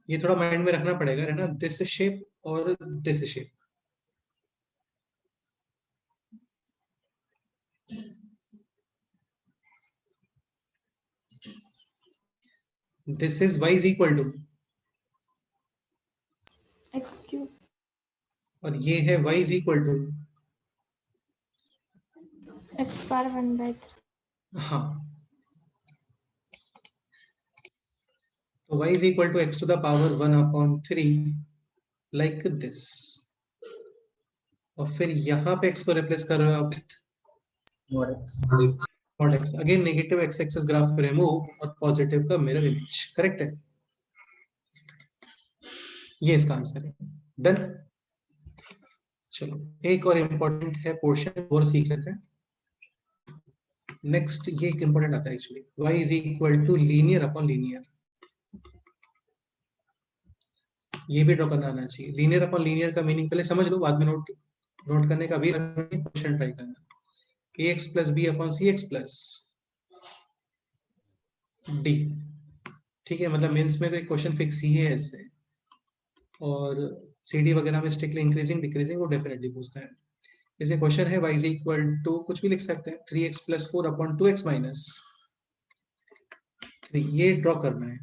ये थोड़ा माइंड में रखना पड़ेगा, है ना, दिस शेप और this shape, this is y is equal to, x cube और ये है y is equal to, x power 1/3 हाँ, तो y is equal to x to the power 1/3 like this, और फिर यहाँ पे x को रिप्लेस कर रहे हो आप mod x, again negative x axis graph remove और पॉजिटिव का मिरर इमेज, करेक्ट है, ये इसका आंसर है। डन, चलो एक और इम्पोर्टेंट है पोर्शन और सीख लेते हैं। नेक्स्ट ये एक इम्पोर्टेंट आता है actually, y is equal to linear upon linear, ये भी ड्रॉ करना आना चाहिए। लीनियर अपॉन लीनियर का मीनिंग पहले समझ लो, बाद में नोट करने का भी क्वेश्चन ट्राई करना। ax plus b upon c x plus d, ठीक है, मतलब मेंस में तो एक क्वेश्चन फिक्स ही है इससे, और सीडी वगैरह में स्ट्रिक्टली इंक्रीजिंग डिक्रीजिंग वो डेफिनेटली पूछता है। जैसे क्वेश्चन है y इज इक्वल टू, कुछ भी लिख सकते हैं, 3x plus 4 upon 2x minus 3, ये ड्रॉ करना है।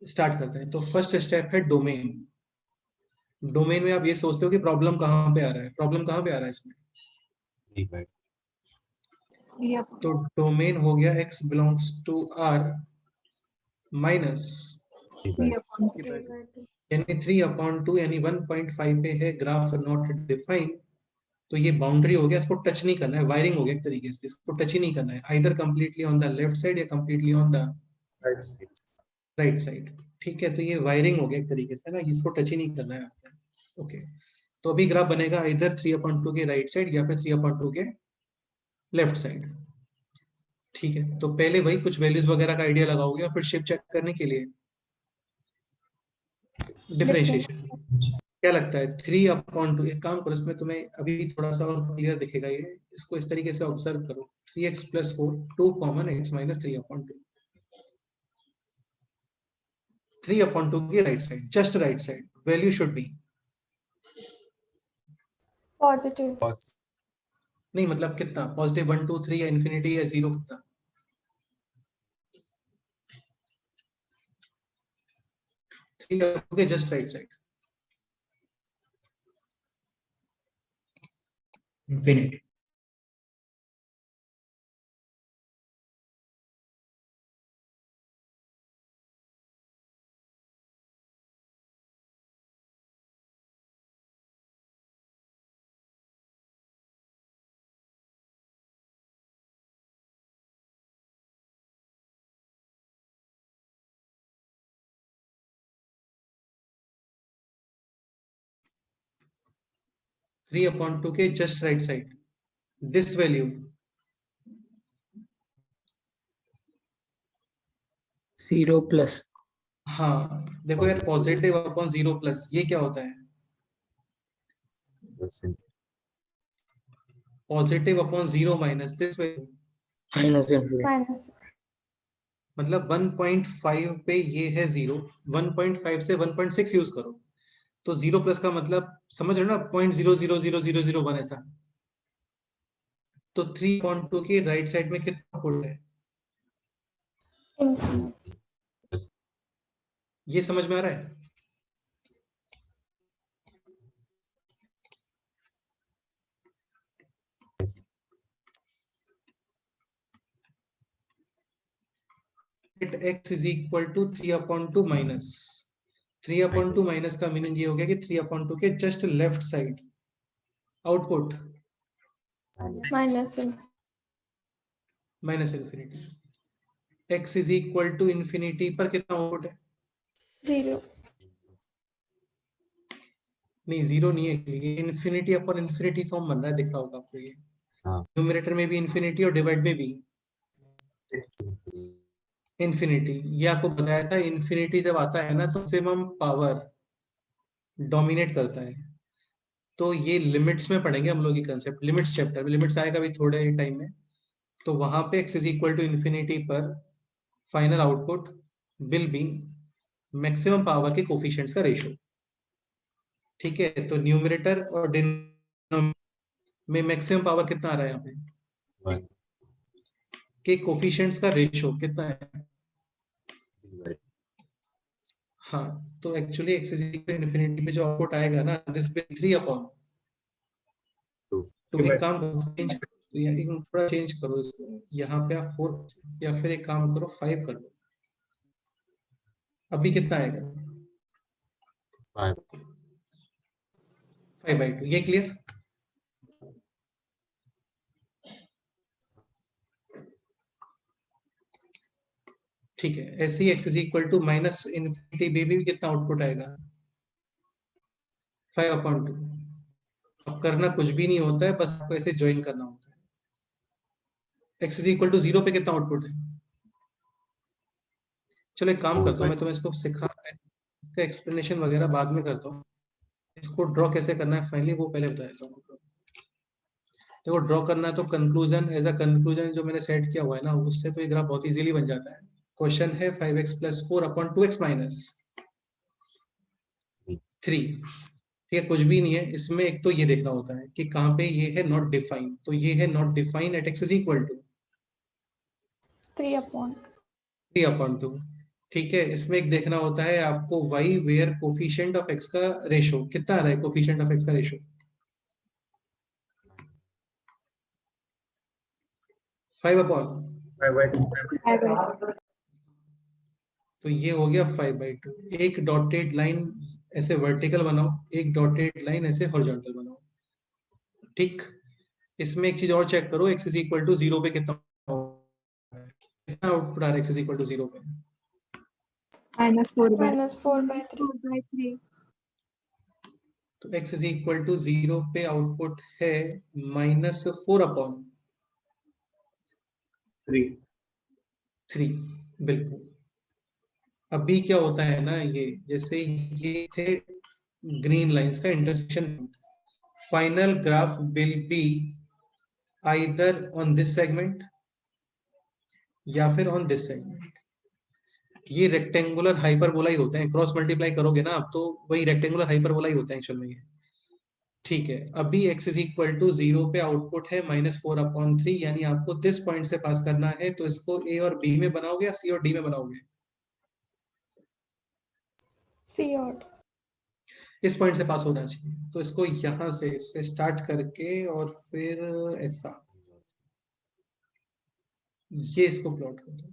स्टार्ट करते हैं, तो फर्स्ट स्टेप है डोमेन, डोमेन में आप ये सोचते हो कि प्रॉब्लम कहाँ पे आ रहा है, प्रॉब्लम कहाँ पे आ रहा है इसमें? तो डोमेन हो गया x belongs to r minus यानी 3/2 यानी 1.5 पे है, ग्राफ नॉट डिफाइंड। तो ये बाउंड्री हो गया, इसको टच नहीं करना है, वायरिंग हो गया एक तरीके से, इसको टच ही नहीं करना है, either completely on the left side या completely on the right side. ठीक है, तो ये वायरिंग हो गया एक तरीके से ना, इसको टच ही नहीं करना है आपको। ओके, तो अभी ग्राफ बनेगा इधर 3/2 के राइट साइड या फिर 3/2 के लेफ्ट साइड। ठीक है, तो पहले वही कुछ वैल्यूज वगैरह का आइडिया लगाओगे और फिर शिफ्ट चेक करने के लिए डिफरेंशिएशन। क्या लगता है 3/2? एक काम करो, इसमें तुम्हें अभी थोड़ा सा और क्लियर दिखेगा ये, इसको इस तरीके से ऑब्जर्व करो। 3x + 4 2 कॉमन x - 3/2 3/2 की right side, just right side, value should be positive. नहीं मतलब कितना पॉजिटिव, 1 2 3 या इन्फिनिटी या 0, कितना? Just right side, Infinity. Three upon two के just right side, this value 0 plus. हाँ देखो यार, पॉजिटिव अपॉन 0 प्लस, ये क्या होता है? Positive upon 0 minus this value, minus infinity. Minus मतलब 1.5 पे ये है 0, 1.5 से 1.6 यूज करो, तो 0 प्लस का मतलब समझ रहे हो ना, 0.000001 ऐसा। तो 3/2 की राइट साइड में कितना पुट है, इन्फिनिटी। ये समझ में आ रहा है? x = 3/2 माइनस 3/2 माइनस का मीनिंग ये हो गया कि 3/2 के just left side output minus minus infinity. x = infinity पर कितना आउटपुट है? 0। नहीं 0 नहीं है, ये इन्फिनिटी अपॉन इन्फिनिटी फॉर्म बन रहा है, दिख रहा होगा आपको ये। न्यूमरेटर में भी इन्फिनिटी और डिवाइड में भी इन्फिनिटी। ये आपको बताया था, इन्फिनिटी जब आता है ना तो मैक्सिमम पावर डोमिनेट करता है। तो ये लिमिट्स में पढ़ेंगे हम लोग ये कंसेप्ट, लिमिट्स चैप्टर में, लिमिट्स आएगा भी थोड़े टाइम में। तो वहां पे x = इन्फिनिटी पर final output will be maximum power के कोफिशिएंट्स का रेशियो। ठीक है, तो न्यूमरेटर और डिनोमिनेटर में मैक्सिमम पावर कितना आ रहा है यहाँ पे, के कोफिशिएंट्स का रेशियो कितना है? हाँ, तो एक्चुअली x = इन्फिनिटी पे जो आउटपुट आएगा ना, दिस विल 3/2। तो एक काम करो, चेंज करो, तो यहाँ एक थोड़ा चेंज करो इसको, यहाँ पे आप 4 या फिर एक काम करो 5 कर लो। अभी कितना आएगा? 5/2। ये क्लियर? ठीक है, ऐसे ही x = माइनस इन्फिनिटी भी कितना आउटपुट आएगा? 5/2। अब करना कुछ भी नहीं होता है, बस आपको ऐसे ज्वाइन करना होता है। x = 0 पे कितना आउटपुट है? चलो एक काम करता हूँ, मैं तुम्हें इसको इसका एक्सप्लेनेशन वगैरह बाद में करता हूँ। इसको ड्रॉ कैसे करना है फाइनली वो पहले बता देता हूँ। देखो ड्रॉ करना है तो कंक्लूजन, एज अ कंक्लूजन जो मैंने सेट किया हुआ है ना, उससे तो ये ग्राफ बहुत इजीली बन जाता है। क्वेश्चन है 5x + 4/2x - 3। ठीक है, कुछ भी नहीं है इसमें, एक तो ये देखना होता है कि कहाँ पे ये है नॉट डिफाइन, तो ये है नॉट डिफाइन एट x = 3/2। 3/2। ठीक है, इसमें एक देखना होता है आपको y where coefficient of x का रेशो कितना आ रहा है, कोफिशिएंट ऑफ x का रेशो 5/2। तो ये हो गया 5/2। एक डॉटेड लाइन ऐसे वर्टिकल बनाओ, एक डॉटेड लाइन ऐसे हॉरिजॉन्टल बनाओ। ठीक, इसमें एक चीज और चेक करो, x इज इक्वल टू 0 पे कितना आउटपुट आ रहा है, x इज इक्वल टू 0 पे -4/3 तो x इज इक्वल टू 0 पे आउटपुट है -4/3। बिल्कुल। अभी क्या होता है ना, ये जैसे ये थे ग्रीन लाइंस का intersection, final graph will be either on this segment या फिर ऑन दिस सेगमेंट। ये रेक्टेंगुलर हाइपरबोला ही होते हैं, क्रॉस मल्टीप्लाई करोगे ना आप तो वही रेक्टेंगुलर हाइपरबोला ही होते हैं एक्चुअल में ये। ठीक है, अभी x इज इक्वल टू 0 पे आउटपुट है -4/3, यानी आपको दिस पॉइंट से पास करना है, तो इसको a और b में बनाओगे या c और d में बनाओगे? C और D। इस पॉइंट से पास होना चाहिए, तो इसको यहां से इससे स्टार्ट करके और फिर ऐसा ये इसको प्लॉट कर दो।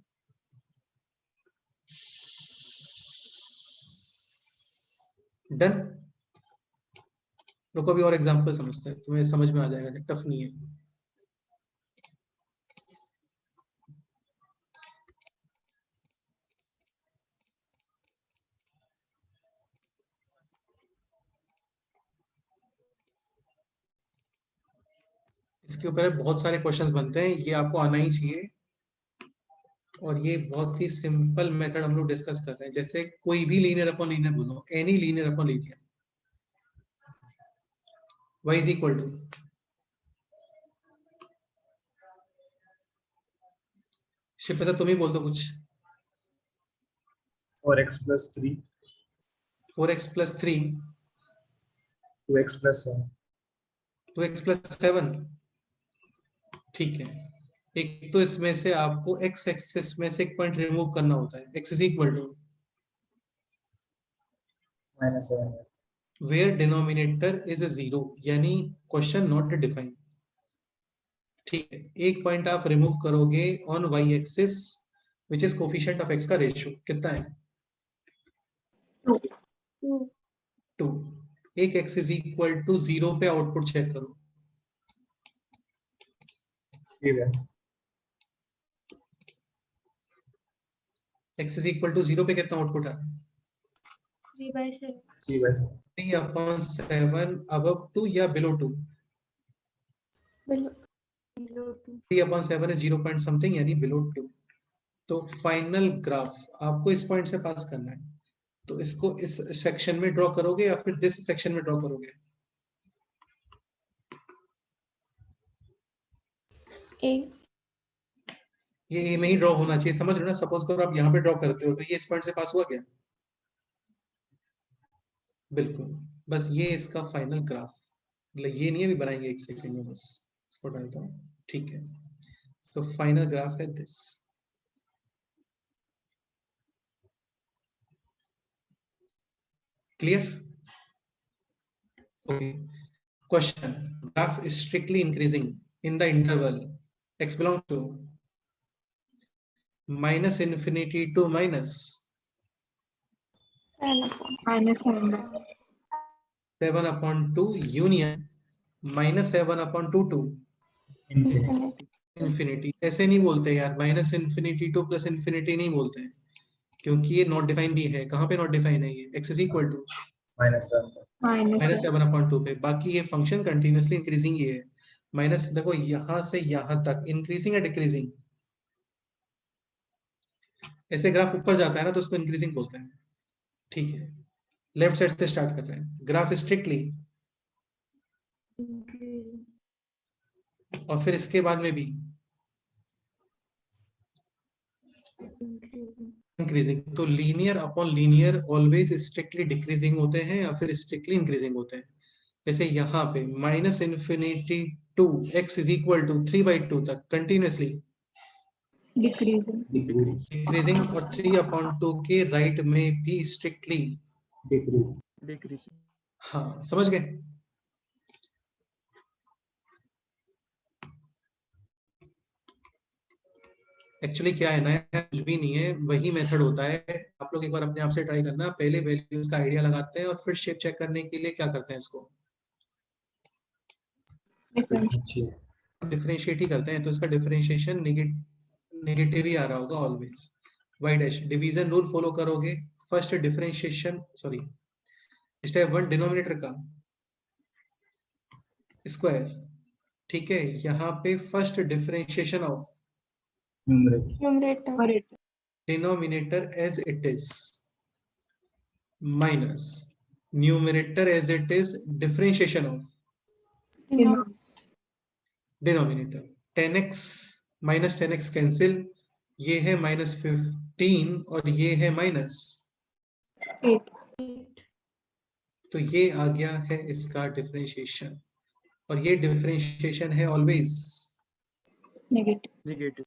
डन। रुको अभी और एग्जांपल समझते हैं, तुम्हें समझ में आ जाएगा, टफ नहीं है। इसके ऊपर बहुत सारे क्वेश्चंस बनते हैं, ये आपको आना ही चाहिए, और ये बहुत ही सिंपल मेथड हम लोग डिस्कस कर रहे हैं। जैसे कोई भी लीनियर अपॉन लीनियर बोलो, any linear upon linear, y is equal to Shiv Prasad, तुम ही बोल दो कुछ। 4x plus 3 4x plus 3 2x plus 7 2x plus 7। ठीक है, एक तो इसमें से आपको x एक्सिस में से एक पॉइंट रिमूव करना होता है, x is equal to -7 where denominator is a 0, यानी क्वेश्चन नॉट डिफाइंड। ठीक है, एक पॉइंट आप रिमूव करोगे on y axis which is coefficient of x का रेशियो कितना है 2। एक x इज इक्वल टू 0 पे आउटपुट चेक करो, 3x x is equal to 0 पे कितना आउटपुट है 3/7 3/7 above 2 या below 2? below 3/7 is 0 point something, यानी below 2। तो फाइनल ग्राफ आपको इस पॉइंट से पास करना है, तो इसको इस सेक्शन में ड्रॉ करोगे या फिर दिस सेक्शन में ड्रॉ करोगे? A ये ए में ही ड्रॉ होना चाहिए, समझ रहे हो ना। सपोज करो आप यहाँ पे ड्रॉ करते हो, तो ये इस पॉइंट से पास हुआ क्या? बिल्कुल, बस ये इसका फाइनल ग्राफ, मतलब ये नहीं है, अभी बनाएंगे एक सेकंड में, बस इसको डालता हूँ। ठीक है, सो फाइनल ग्राफ है this. Clear? Okay, question, graph is strictly increasing in the interval x belongs to -infinity to -7/2 union -7/2 to infinity। ऐसे नहीं बोलते यार, -infinity to +infinity नहीं बोलते हैं, क्योंकि ये नॉट डिफाइन भी है। कहाँ पे नॉट डिफाइन है ये? x इज इक्वल टू -7/2 पे। बाकी ये फंक्शन कंटिन्यूअसली इंक्रीजिंग ही है। माइनस देखो यहां से यहां तक इंक्रीजिंग या डिक्रीजिंग? ऐसे ग्राफ ऊपर जाता है ना तो उसको इंक्रीजिंग बोलते हैं। ठीक है, लेफ्ट साइड से स्टार्ट कर रहे हैं। ग्राफ स्ट्रिक्टली, और फिर इसके बाद में भी इंक्रीजिंग। तो linear upon linear always strictly decreasing होते हैं या फिर स्ट्रिक्टली इंक्रीजिंग होते हैं। जैसे यहाँ पे -infinity to x is equal to 3/2 तक कंटिन्यूअसली Decreasing. Decrease. डिक्रीजिंग, और 3/2 के राइट में भी स्ट्रिक्टली Decrease. Decreasing. हाँ, समझ गए? एक्चुअली क्या है ना, कुछ भी नहीं है, वही मेथड होता है। आप लोग एक बार अपने आप से ट्राई करना, पहले वैल्यूज का आइडिया लगाते हैं और फिर शेप चेक करने के लिए क्या करते हैं, इसको Differentiate. डिफरेंशिएट ही करते हैं। तो इसका डिफरेंशिएशन नेगेटिव ही आ रहा होगा always. Y dash division rule follow करोगे, first differentiation, sorry step 1 denominator का स्क्वायर, ठीक है। यहाँ पे first differentiation of Numerator. Numerator. denominator as it is minus numerator as it is differentiation of denominator। 10x minus 10x cancel, ये है -15 और ये है -8, तो ये आ गया है इसका डिफरेंशिएशन, और ये डिफरेंशिएशन है always Negative.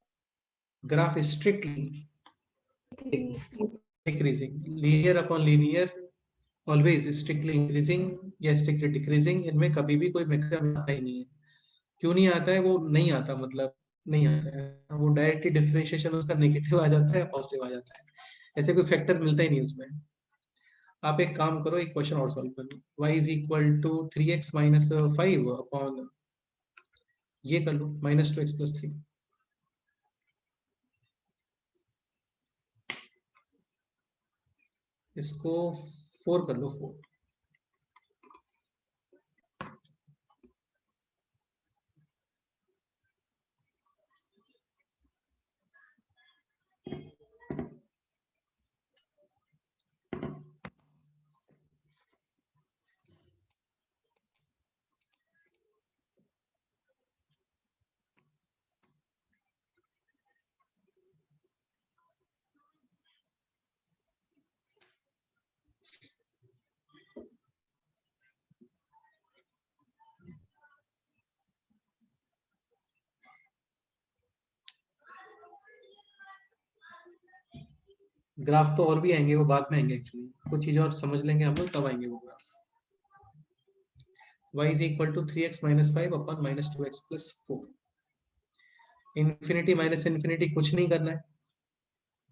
Graph strictly decreasing, linear upon linear always strictly increasing या स्ट्रिक्टली डिक्रीजिंग। इनमें कभी भी कोई मैक्सिमम आता ही नहीं है। क्यों नहीं आता है? वो नहीं आता, मतलब नहीं आता है, वो डायरेक्टली डिफरेंशिएशन उसका नेगेटिव आ जाता है, पॉजिटिव आ जाता है, ऐसे कोई फैक्टर मिलता ही नहीं उसमें। आप एक काम करो, एक क्वेश्चन और सॉल्व करो। y = 3x - 5 अपॉन ये कर लो -2x + 3। इसको 4 कर लो, 4। ग्राफ तो और भी आएंगे, वो बाद में आएंगे। एक्चुअली कुछ चीजें और समझ लेंगे हम लोग, तब आएंगे वो graph. y = 3x - 5 upon -2x + 4। Infinity minus infinity कुछ नहीं करना है,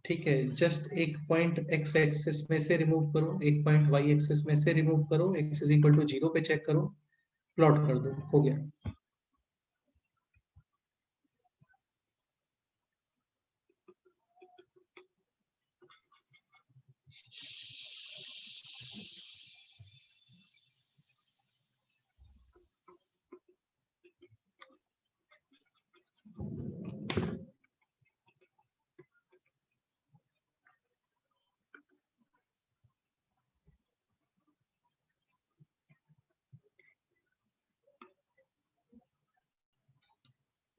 ठीक है। जस्ट एक पॉइंट x एक्सिस में से रिमूव करो, एक पॉइंट y एक्सिस में से रिमूव करो, x = 0 पे चेक करो, प्लॉट कर दो, हो गया।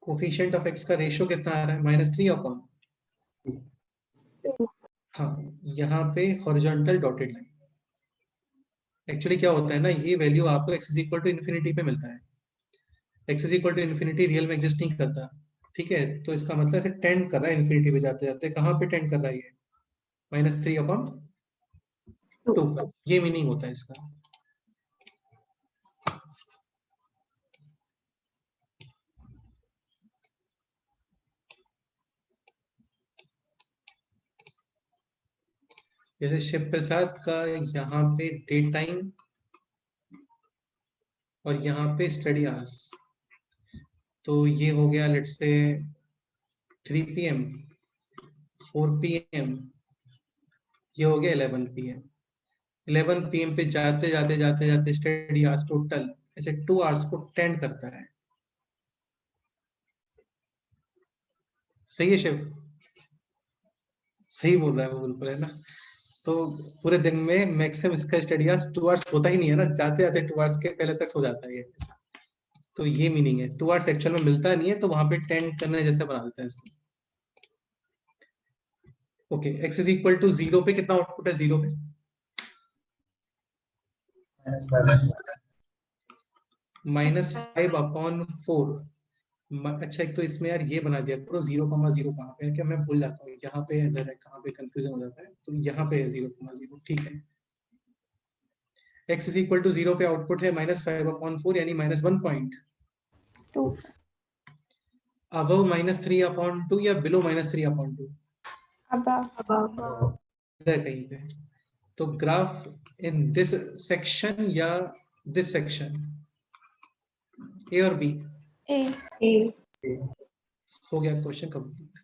कोफिशिएंट ऑफ x का रेशियो कितना आ रहा है? -3 अपॉन, हाँ, यहाँ पे हॉरिजॉन्टल डॉटेड लाइन। एक्चुअली क्या होता है ना, ये वैल्यू आपको x = पे मिलता है। x = रियल में एग्जिस्ट नहीं करता, ठीक है। तो इसका मतलब है टेंड कर रहा है इन्फिनिटी पे जाते जाते। कहाँ पे टेंड कर रहा है? ये -3/2 पर, ये मीनिंग होता है इसका। जैसे शिव प्रसाद का यहाँ पे डेट टाइम और यहाँ पे स्टडी आवर्स, तो ये हो गया लेट्स से 3 PM, 4 PM, ये हो गया 11 PM। 11 PM पे जाते जाते जाते जाते स्टडी आवर्स टोटल ऐसे 2 आवर्स को टेंड करता है। सही है शिव? सही बोल रहा है वो, बिल्कुल, है ना। तो पूरे दिन में मैक्सिमम इसका स्टडी आवर्स 2 आवर्स होता ही नहीं है ना, जाते जाते 2 आवर्स के पहले तक सो जाता है ये। तो ये मीनिंग है, 2 आवर्स एक्चुअल में मिलता नहीं है, तो वहां पे टेंड करने जैसे बना देता है इसको। ओके, x = 0 पे कितना आउटपुट है? 0 पे -5. -5/4 अच्छा, एक तो इसमें यार ये बना दिया करो 0,0 कहाँ पे है, क्या मैं भूल जाता हूँ, यहाँ पे इधर है, कहाँ पे कंफ्यूजन हो जाता है, तो यहाँ पे है 0,0, ठीक है। x इज इक्वल टू 0 पे आउटपुट है -5/4 यानी -1.2 अबव -3/2 या बिलो -3/2 above है कहीं पे। तो ग्राफ इन दिस सेक्शन या दिस सेक्शन, ए और बी, A हो गया क्वेश्चन कंप्लीट।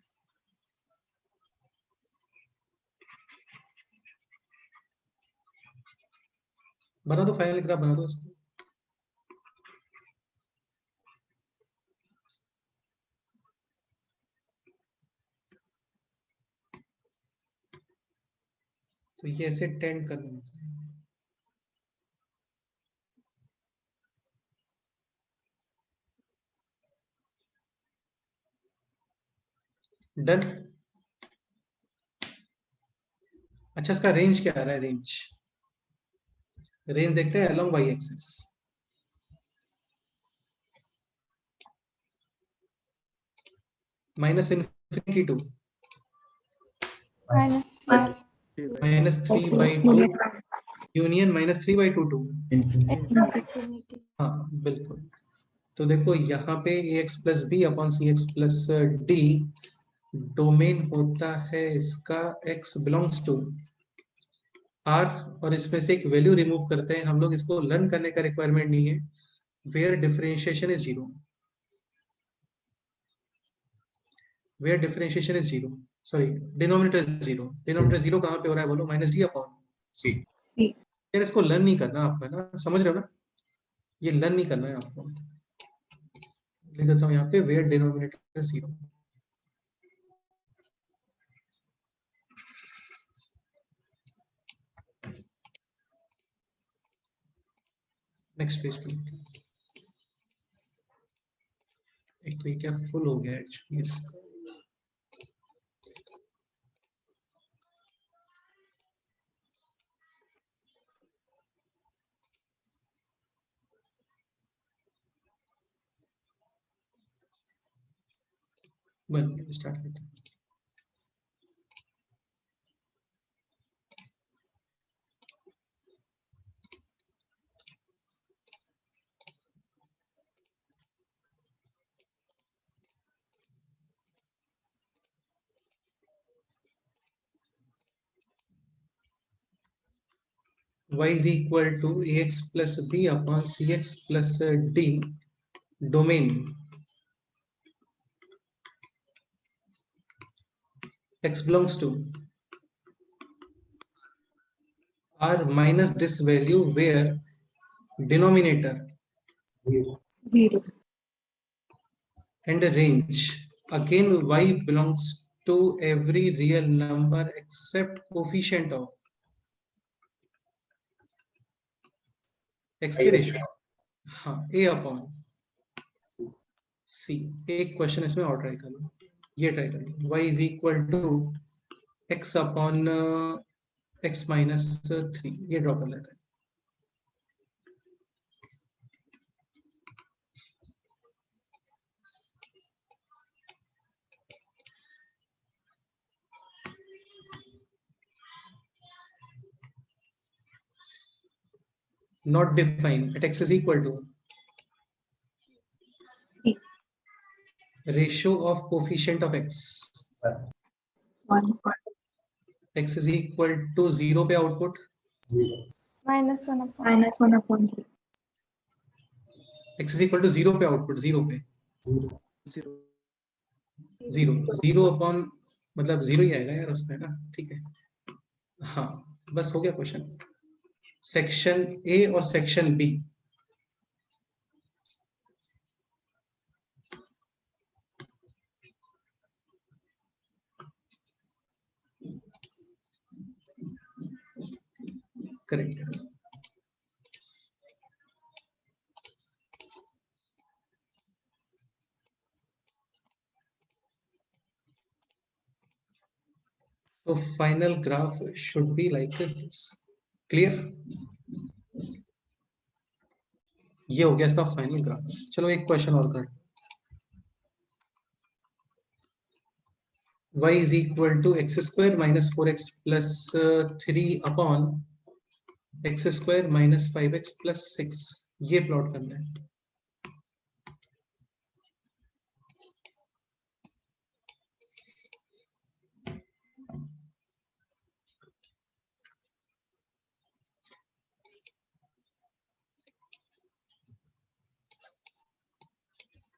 बना दो फाइनल ग्राफ, बना दो इसको। तो ये ऐसे टेंड करना चाहिए। डन। अच्छा, इसका रेंज क्या आ रहा है? रेंज देखते हैं along y axis. -∞ to -3/2 union -3/2 to infinity हाँ बिल्कुल। तो देखो यहाँ पे ax plus b upon c x plus D domain होता है इसका x बिलोंग्स टू r, और इसमें से एक वैल्यू रिमूव करते हैं हम लोग, इसको लर्न करने का रिक्वायरमेंट नहीं है। Where differentiation is zero, where differentiation is zero, sorry denominator is zero. Denominator zero कहाँ पे हो रहा है बोलो? -d अपॉन सी। यार इसको लर्न नहीं करना आपका ना, समझ रहे हो ना, ये लर्न नहीं करना है आपको। लिख देता हूँ यहाँ पे where denominator zero. Next page पे लिखते हैं। एक तो ये क्या फुल हो गया एक्चुअली इसका। बन स्टार्ट करते हैं। y is equal to ax plus b upon cx plus d domain x belongs to r minus this value where denominator Zero. and the range, again y belongs to every real number except coefficient of x के ratio, हाँ a upon c। एक question इसमें और try कर लो, ये try कर लो। y is equal to x upon x minus 3, ये ड्रॉ कर लेते हैं। Not defined at x is equal to ratio of coefficient of x, 1. x is equal to 0 पे output, -1 upon x is equal to 0 पे output, 0 पे 0 upon मतलब 0 ही आएगा यार उसमें ना, ठीक है। हाँ बस हो गया क्वेश्चन। सेक्शन ए और section B, correct. So final graph should be like this. Clear? ये हो गया इसका फाइनल ग्राफ। चलो एक क्वेश्चन और कर। y is equal to x square minus 4x plus 3 upon x square minus 5x plus 6, ये प्लॉट करना है।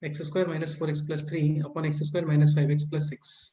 x square minus 4x plus 3 upon x square minus 5x plus 6.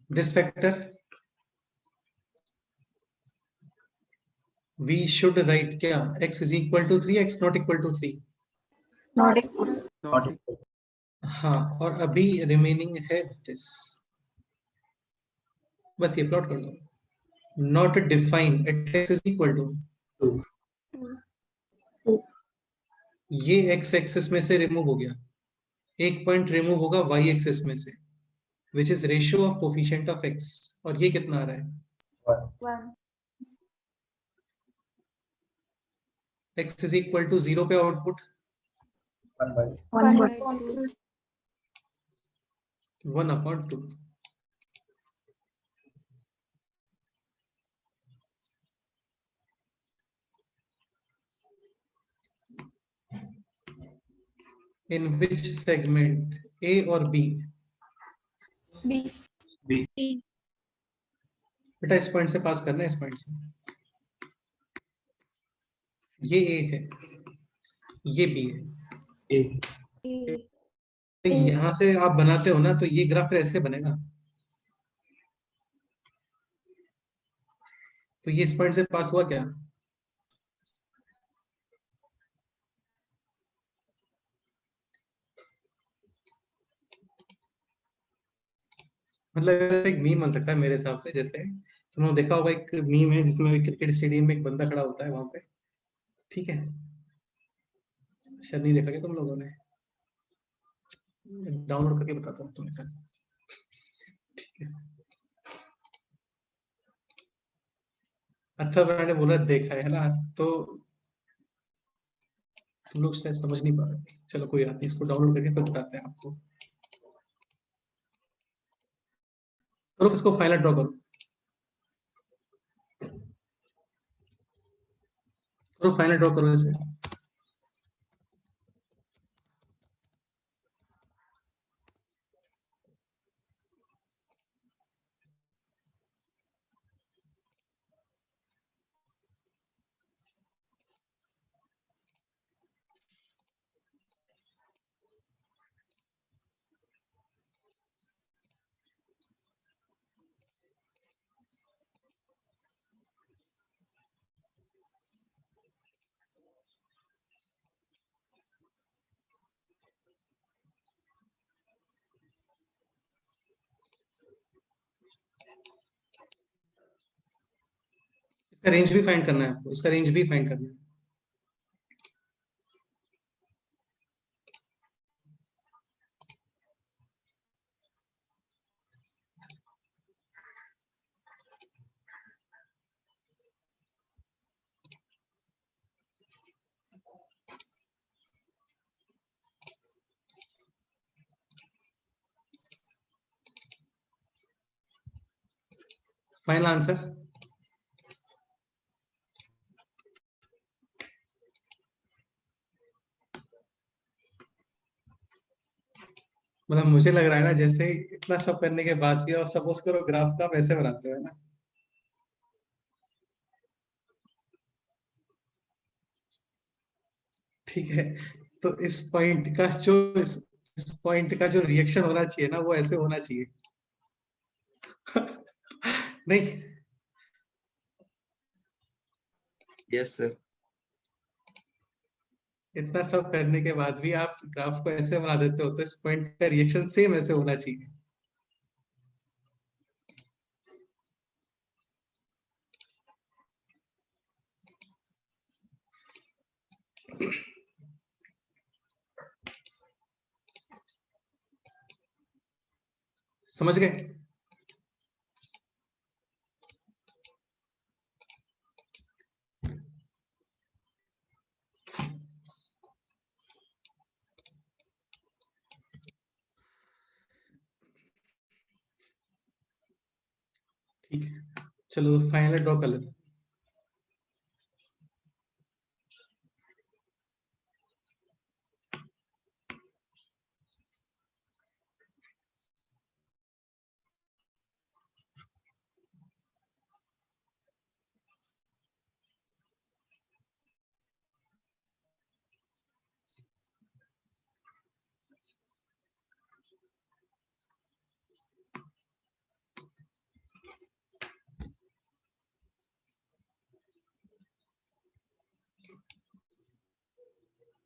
This factor we should write क्या, x is equal to 3, x not equal to 3. Not equal. Not equal. हाँ, और अभी remaining है this, बस ये plot कर दो। Not define at x is equal to, 2 ये x एक्सिस में से रिमूव हो गया, एक पॉइंट रिमूव होगा y एक्सिस में से, which is ratio of coefficient of x, और ये कितना आ रहा है, 1. x is equal to 0 पे output 1 by 1/2. 1/2। In which segment, A or B? B. B. बेटा इस पॉइंट से पास करना है, इस पॉइंट से, ये A है, ये B है। A तो यहां से आप बनाते हो ना, तो ये ग्राफ ऐसे बनेगा, तो ये इस पॉइंट से पास हुआ क्या, मतलब एक मीम बन सकता है मेरे हिसाब से। जैसे तुमने देखा होगा एक मीम है जिसमें क्रिकेट स्टेडियम में एक बंदा खड़ा होता है वहां पे, ठीक है, शायद नहीं देखा क्या तुम लोगों ने, डाउनलोड करके बताता हूँ तुम्हें कल, ठीक है। अच्छा मैंने बोला देखा है ना, तो तुम लोग शायद समझ नहीं पा रहे, चलो कोई बात नहीं, इसको डाउनलोड करके फिर बताते हैं आपको। करो इसको, फाइनल ड्रॉ करो, करो फाइनल ड्रॉ करो इसे। इसका रेंज भी फाइंड करना है आपको, इसका रेंज भी फाइंड करना है। फाइनल आंसर, मतलब मुझे लग रहा है ना जैसे इतना सब करने के बाद भी, और सपोज करो ग्राफ का आप ऐसे बनाते हो ना, ठीक है, तो इस पॉइंट का जो इस पॉइंट का जो रिएक्शन होना चाहिए ना वो ऐसे होना चाहिए। नहीं, यस सर। इतना सब करने के बाद भी आप ग्राफ को ऐसे बना देते हो, तो इस पॉइंट का रिएक्शन सेम ऐसे होना चाहिए। समझ गए? ठीक है, चलो फाइनल ड्रॉ कर लेते हैं।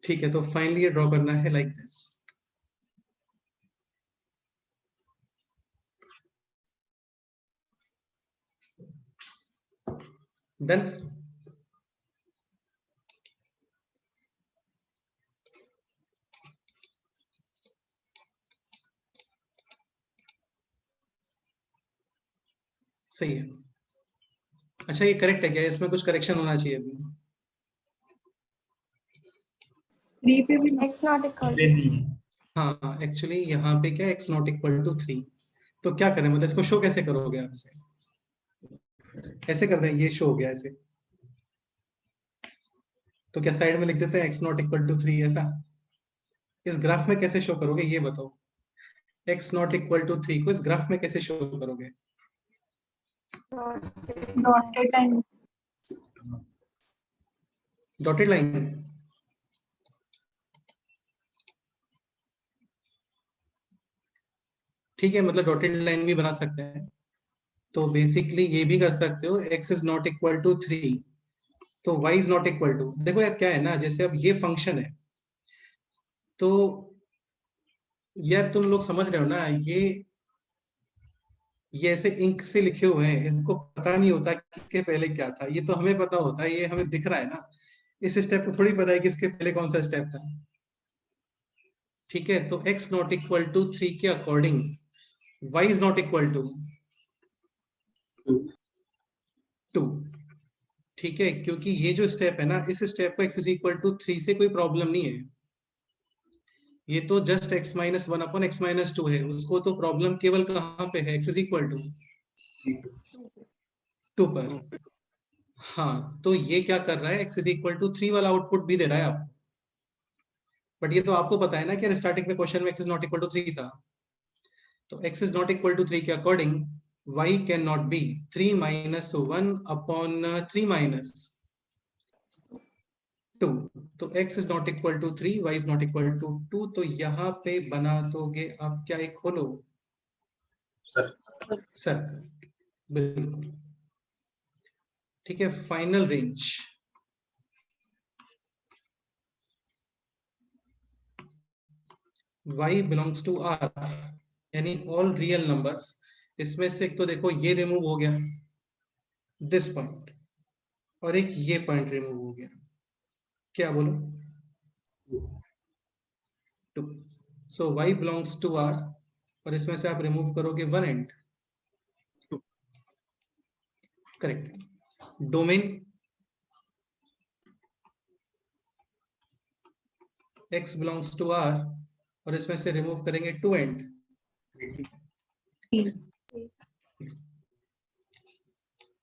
ठीक है, तो फाइनली ये ड्रॉ करना है लाइक दिस। डन। सही है। अच्छा, ये करेक्ट है क्या? इसमें कुछ करेक्शन होना चाहिए अभी। 3 पे भी X not equal to Ready. हाँ, एक्चुअली यहाँ पे क्या x नॉट इक्वल टू 3, तो क्या करें, मतलब इसको शो कैसे करोगे आप? इसे ऐसे कर दें, ये शो हो गया ऐसे, तो क्या साइड में लिख देते हैं x नॉट इक्वल टू 3 ऐसा? इस ग्राफ में कैसे शो करोगे ये बताओ? x नॉट इक्वल टू 3 को इस ग्राफ में कैसे शो करोगे? Dotted line. Dotted line. ठीक है, मतलब डॉटेड लाइन भी बना सकते हैं। तो बेसिकली ये भी कर सकते हो, x is not equal to 3 तो y is not equal to, देखो यार क्या है ना, जैसे अब ये फंक्शन है, तो यार तुम लोग समझ रहे हो ना, ये ऐसे इंक से लिखे हुए हैं, इनको पता नहीं होता कि इसके पहले क्या था। ये तो हमें पता होता है, ये हमें दिख रहा है ना। इस स्टेप को थोड़ी पता है कि इसके पहले कौन सा स्टेप था। ठीक है, तो x नॉट इक्वल टू 3 के according y is not equal to 2। ठीक है, क्योंकि ये जो स्टेप है ना, इस स्टेप को x इज इक्वल टू 3 से कोई प्रॉब्लम नहीं है। ये तो just x minus 1 upon x minus 2 है, उसको तो प्रॉब्लम केवल कहाँ पे है? x इज इक्वल टू 2 पर। हाँ, तो ये क्या कर रहा है, x इज इक्वल टू 3 वाला आउटपुट भी दे रहा है आपको। बट ये तो आपको पता है ना कि स्टार्टिंग में क्वेश्चन में x is not equal to 3 था। तो x is not equal to 3 के according y can not be 3 minus 1 upon 3 minus 2। तो x is not equal to 3, y is not equal to 2। तो यहाँ पे बना दोगे आप क्या, एक खोलो सर्कल। बिल्कुल ठीक है। Final range y belongs to r, यानी ऑल रियल नंबर्स। इसमें से एक तो देखो ये रिमूव हो गया, दिस पॉइंट, और एक ये पॉइंट रिमूव हो गया। क्या बोलो? 2। So y belongs to r, और इसमें से आप रिमूव करोगे 1 and correct. Domain x belongs to r, और इसमें से रिमूव करेंगे 2 एंड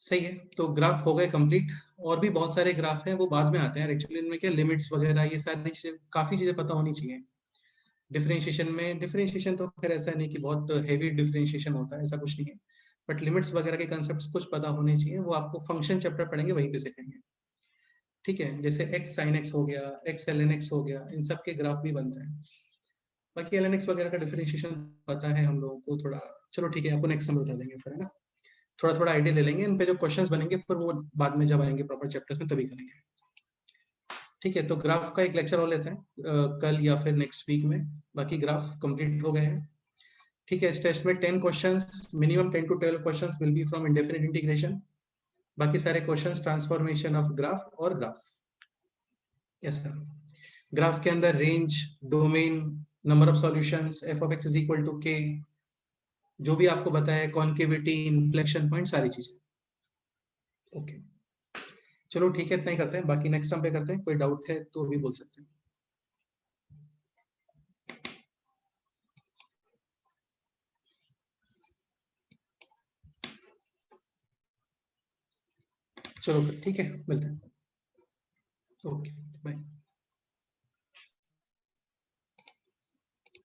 सही है। तो ग्राफ हो गए कंप्लीट। और भी बहुत सारे ग्राफ हैं, वो बाद में आते हैं एक्चुअली। इनमें क्या लिमिट्स वगैरह ये सारी चीजें, काफी चीजें पता होनी चाहिए। डिफरेंशिएशन तो खैर ऐसा नहीं कि बहुत हेवी डिफरेंशिएशन होता है, ऐसा कुछ नहीं है, बट लिमिट्स वगैरह के कंसेप्ट कुछ पता होने चाहिए, वो आपको फंक्शन चैप्टर पढ़ेंगे वहीं पे सीखेंगे। ठीक है, जैसे x sin x हो गया, x ln x हो गया, इन सब के ग्राफ भी बनते हैं। बाकी ln x वगैरह का डिफरेंशिएशन पता है हम लोगों को थोड़ा, चलो ठीक है, आपको नेक्स्ट समय बता देंगे फिर, है ना। थोड़ा थोड़ा आइडिया ले लेंगे, इन पे जो क्वेश्चंस बनेंगे फिर वो बाद में जब आएंगे प्रॉपर चैप्टर्स में तभी करेंगे। ठीक है, तो ग्राफ का एक लेक्चर और लेते हैं कल या फिर नेक्स्ट वीक में, बाकी ग्राफ कंप्लीट हो गए हैं। ठीक है, इस टेस्ट में 10 questions, minimum 10 to 12 questions will be from indefinite integration, बाकी सारे क्वेश्चंस ट्रांसफॉर्मेशन ऑफ ग्राफ और ग्राफ। यस सर, ग्राफ के अंदर range, domain, number of solutions, f of x is equal to k, जो भी आपको बताया, कॉन्केविटी, इन्फ्लेक्शन पॉइंट, सारी चीजें। ओके चलो ठीक है, इतना ही करते हैं, बाकी नेक्स्ट टाइम पे करते हैं। कोई डाउट है तो भी बोल सकते हैं। चलो ठीक है, मिलते हैं। Okay bye.